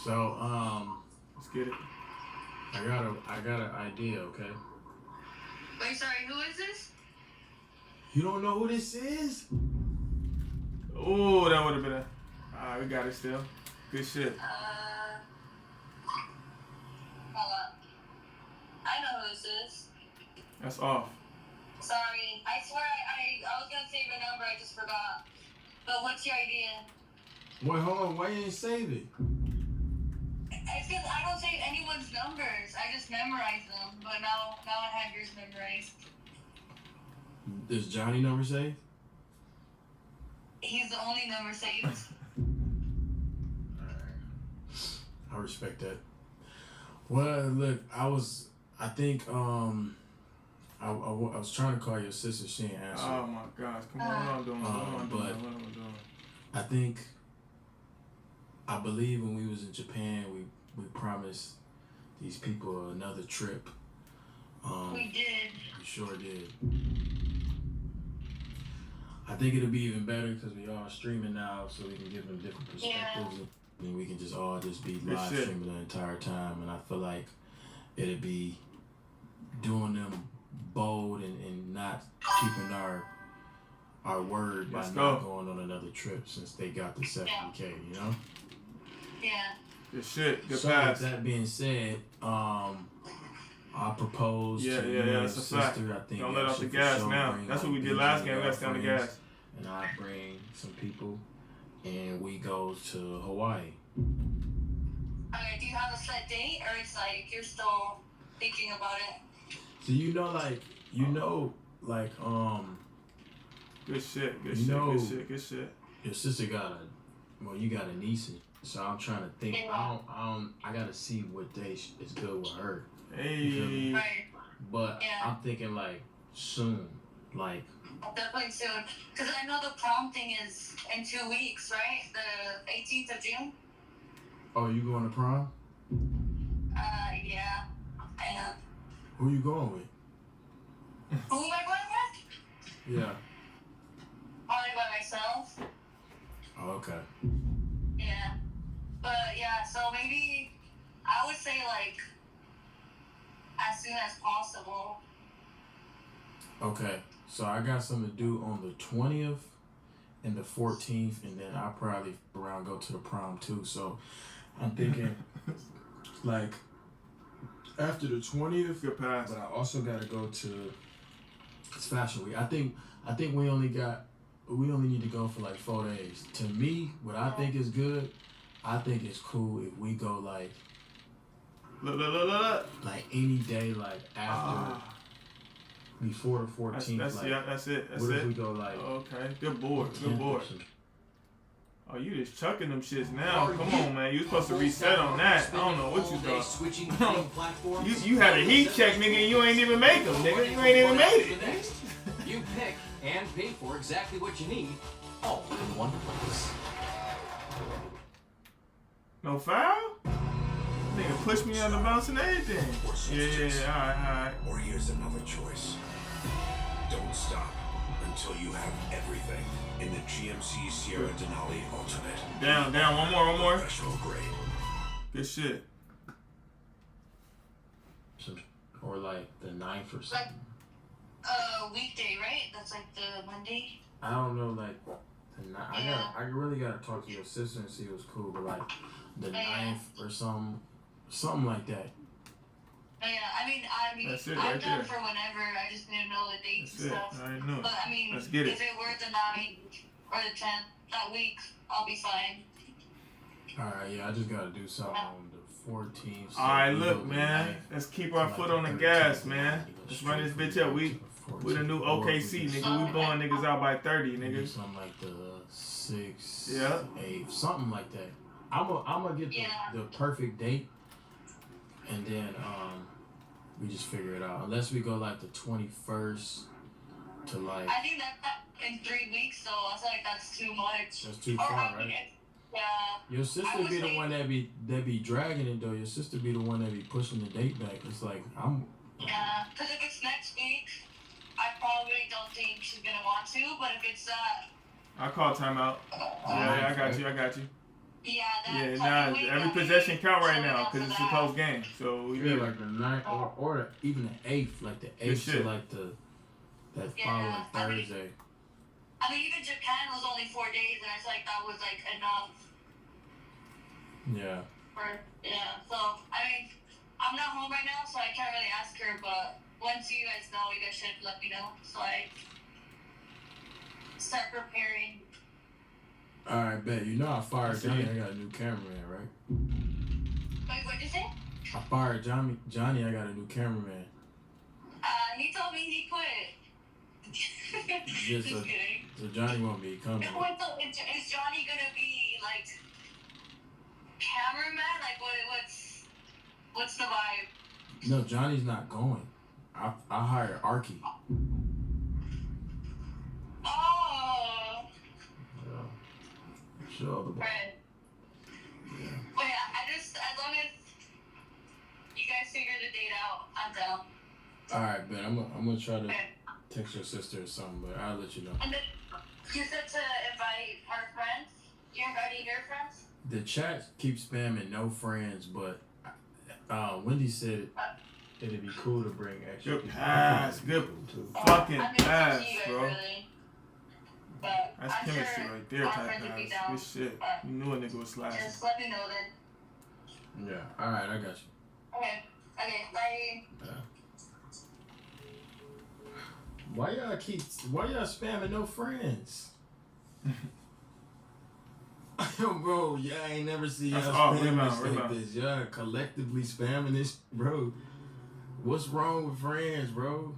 So let's get it. I got an idea, okay? Wait, sorry, who is this? You don't know who this is? Oh, that would have been Alright, we got it still. Good shit. Hold on. I know who this is. That's off. Sorry, I swear I was gonna save a number, I just forgot. But what's your idea? Wait, hold on. Why you ain't save it? It's because I don't save anyone's numbers. I just memorize them. But now I have yours memorized. Does Johnny number saved? He's the only number saved. I respect that. Well, look, I was trying to call your sister. She ain't answer. Oh my gosh! Come on, what am I doing? What am I doing? I think, I believe when we was in Japan, we promised these people another trip. We did. We sure did. I think it'll be even better because we all streaming now, so we can give them different perspectives. And we can just all just be live streaming the entire time. And I feel like it'd be doing them bold and not keeping our word by not going on another trip since they got the 70K, you know? Yeah. Good shit. Good so pass. With that being said, I propose to you and that's a sister. fact. I think Don't let off the gas now. That's what we did last game. We got to stay on the gas. And I bring some people, and we go to Hawaii. Okay, do you have a set date, or it's like you're still thinking about it? So Good shit. Good shit. Your sister you got a niece, so I'm trying to think. I gotta see what day is good with her. Hey. Right. But I'm thinking like soon, like. Definitely soon, because I know the prom thing is in 2 weeks, right? The 18th of June. Oh, you going to prom? Yeah, I am. Who you going with? Who am I going with? Yeah. Probably by myself. Oh, okay. Yeah, but yeah, so maybe I would say like as soon as possible. Okay, so I got something to do on the 20th and the 14th, and then I'll probably around go to the prom too. So I'm thinking like after the 20th, good pass. But I also got to go to it's Fashion Week. I think we only need to go for like 4 days. To me, what I think is good, I think it's cool if we go like like any day like after. Before the 14th. That's it. What if we go like... Okay, good board. Oh, you just chucking them shits now. Come on, man. You supposed to reset on that. I don't know what you thought. You had a heat check, nigga, and you ain't even make them, nigga. You ain't even made it. You pick and pay for exactly what you need, all in one place. No foul? Nigga push me on the bounce and everything. Yeah, alright. Or here's another choice. Don't stop until you have everything in the GMC Sierra Denali Ultimate. Down, one more. Professional grade. Good shit. Or like the 9th or something. Like weekday, right? That's like the Monday. I don't know, like I really gotta talk to your sister and see what's cool, but like the 9th or something like that. Yeah, I mean, That's it, I'm right down there. for whenever. I just need to know the dates That's and it. stuff. I know. But I mean, Let's get it. if it were the 9th or the 10th that week, I'll be fine. Alright, yeah, I just gotta do something on the 14th. So Alright, look, man. Let's keep our foot on the gas, man. Let's run this bitch up. We the new OKC, nigga. We blowing niggas out by 30, nigga. Something like the 6th, Yeah. 8th, something like that. I'm gonna get the perfect date, and then we just figure it out. Unless we go like the 21st to like. I think that in 3 weeks, so I feel like that's too much. That's too far, right? Yeah. Your sister be the one that be dragging it though. Your sister be the one that be pushing the date back. It's like Yeah, because if it's next week, I probably don't think she's gonna want to. But if it's I call timeout. Yeah, I got you. Yeah, nah, every possession count right now because it's a close game. So we feel like the 9th or even the 8th, like the 8th to like that following Thursday. I mean, even Japan was only 4 days, and I feel like that was like enough. Yeah. So I mean, I'm not home right now, so I can't really ask her. But once you guys know, you guys should let me know, so I start preparing. Alright, bet. You know I fired Johnny. I got a new cameraman, right? Wait, what'd you say? I fired Johnny. I got a new cameraman. He told me he quit. Just so Johnny won't be coming. Is Johnny gonna be like cameraman? Like what's the vibe? No, Johnny's not going. I hired Arky. Oh. Yeah. Sure. Right. Yeah. Wait, I just as long as you guys figure the date out, I'm down. All right, Ben. I'm gonna try to text your sister or something, but I'll let you know. And then you said to invite our friends. You're inviting your friends? The chat keeps spamming no friends, but Wendy said it'd be cool to bring extra Good people. pass. Good fucking pass, bro. That's chemistry right there, type pass. Good shit. You knew a nigga was slashing. Just let me know then. Yeah. All right, I got you. Okay. Okay. Bye. Why y'all spamming no friends? Bro, y'all ain't never see y'all spamming this like this. Y'all collectively spamming this, bro. What's wrong with friends, bro?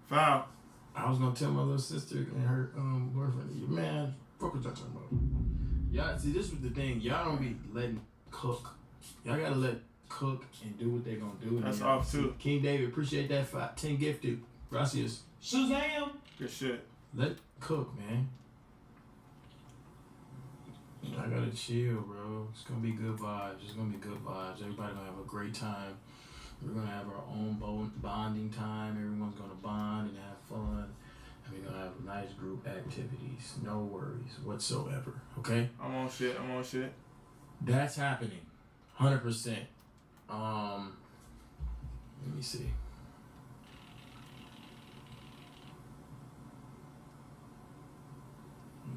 Foul. I was gonna tell my little sister and her boyfriend, man, fuck what y'all talking about. Y'all see, this was the thing. Y'all don't be letting cook. Y'all gotta let cook and do what they gonna do. That's off too. King David, appreciate that 10 gifted. Gracias. Shazam. Good shit. Let cook, man. I gotta chill, bro. It's gonna be good vibes. It's gonna be good vibes. Everybody gonna have a great time. We're gonna have our own bonding time. Everyone's gonna bond and have fun. And we're gonna have nice group activities. No worries whatsoever. Okay? I'm on shit. That's happening. 100%. Let me see.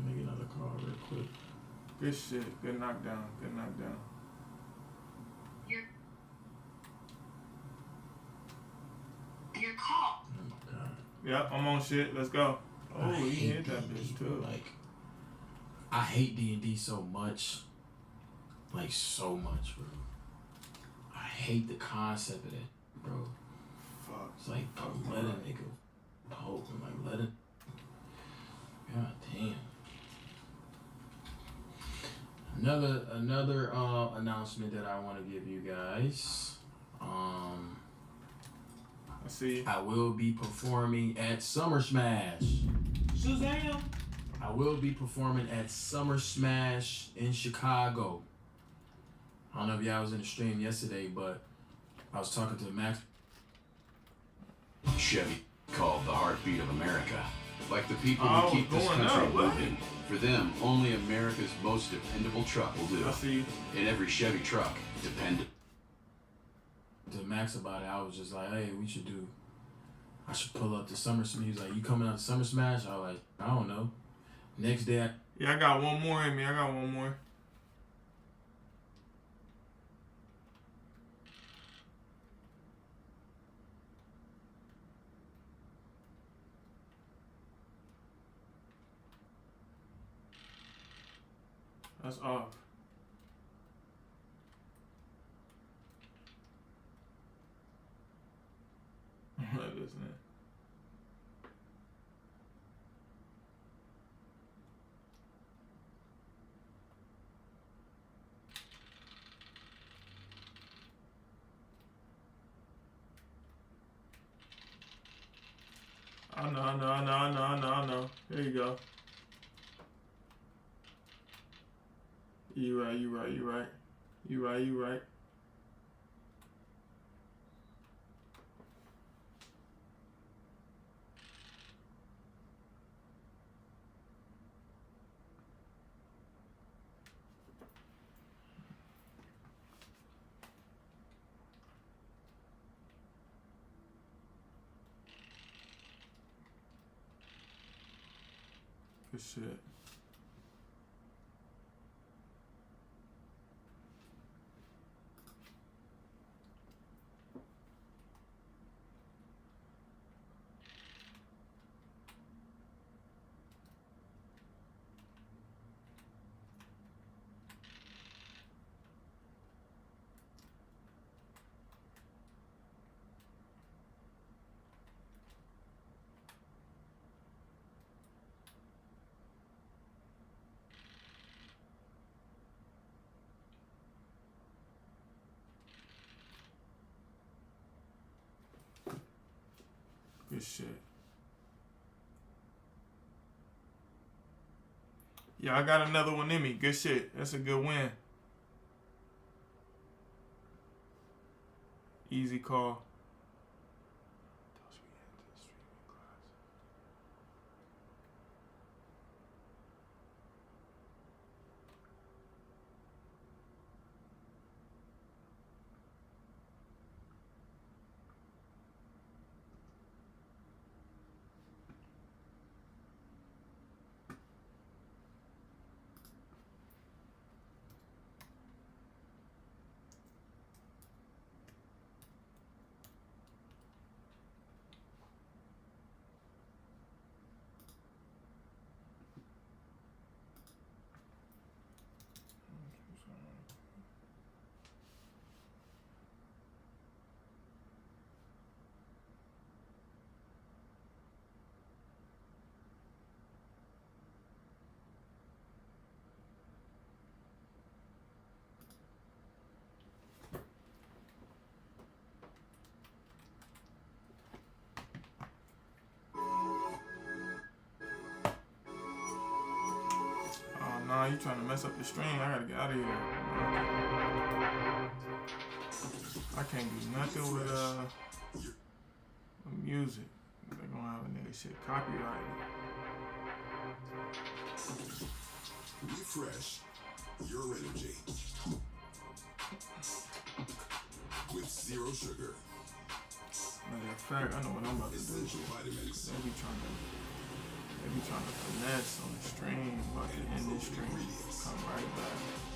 Make another call real quick. Good shit. Good knockdown. Your call. Oh my god. Yep, I'm on shit. Let's go. Oh, he hit that bitch too. Like, I hate D&D so much. Like, so much, bro. I hate the concept of that, bro. Fuck. It's like, let a nigga poke and like, let it. God damn. Another announcement that I want to give you guys. Let's see. I will be performing at Summer Smash. Shazam! I will be performing at Summer Smash in Chicago. I don't know if y'all was in the stream yesterday, but I was talking to Max. Chevy, called the heartbeat of America. Like the people who keep this country moving. For them, only America's most dependable truck will do. I see. In every Chevy truck, dependable. To Max about it, I was just like, hey, I should pull up to Summer Smash. He was like, you coming out to Summer Smash? I was like, I don't know. Next day, I got one more in me. That's off. Isn't it? I know. There you go. You right. Good shit. Good shit. Yeah, I got another one in me. Good shit. That's a good win. Easy call. Nah, you trying to mess up the stream. I gotta get out of here. I can't do nothing with music. They're gonna have a nigga shit copyrighted. Refresh your energy with zero sugar. Matter of fact, I know what I'm about to do. They be trying to finesse on the stream, about to end this stream. Come right back.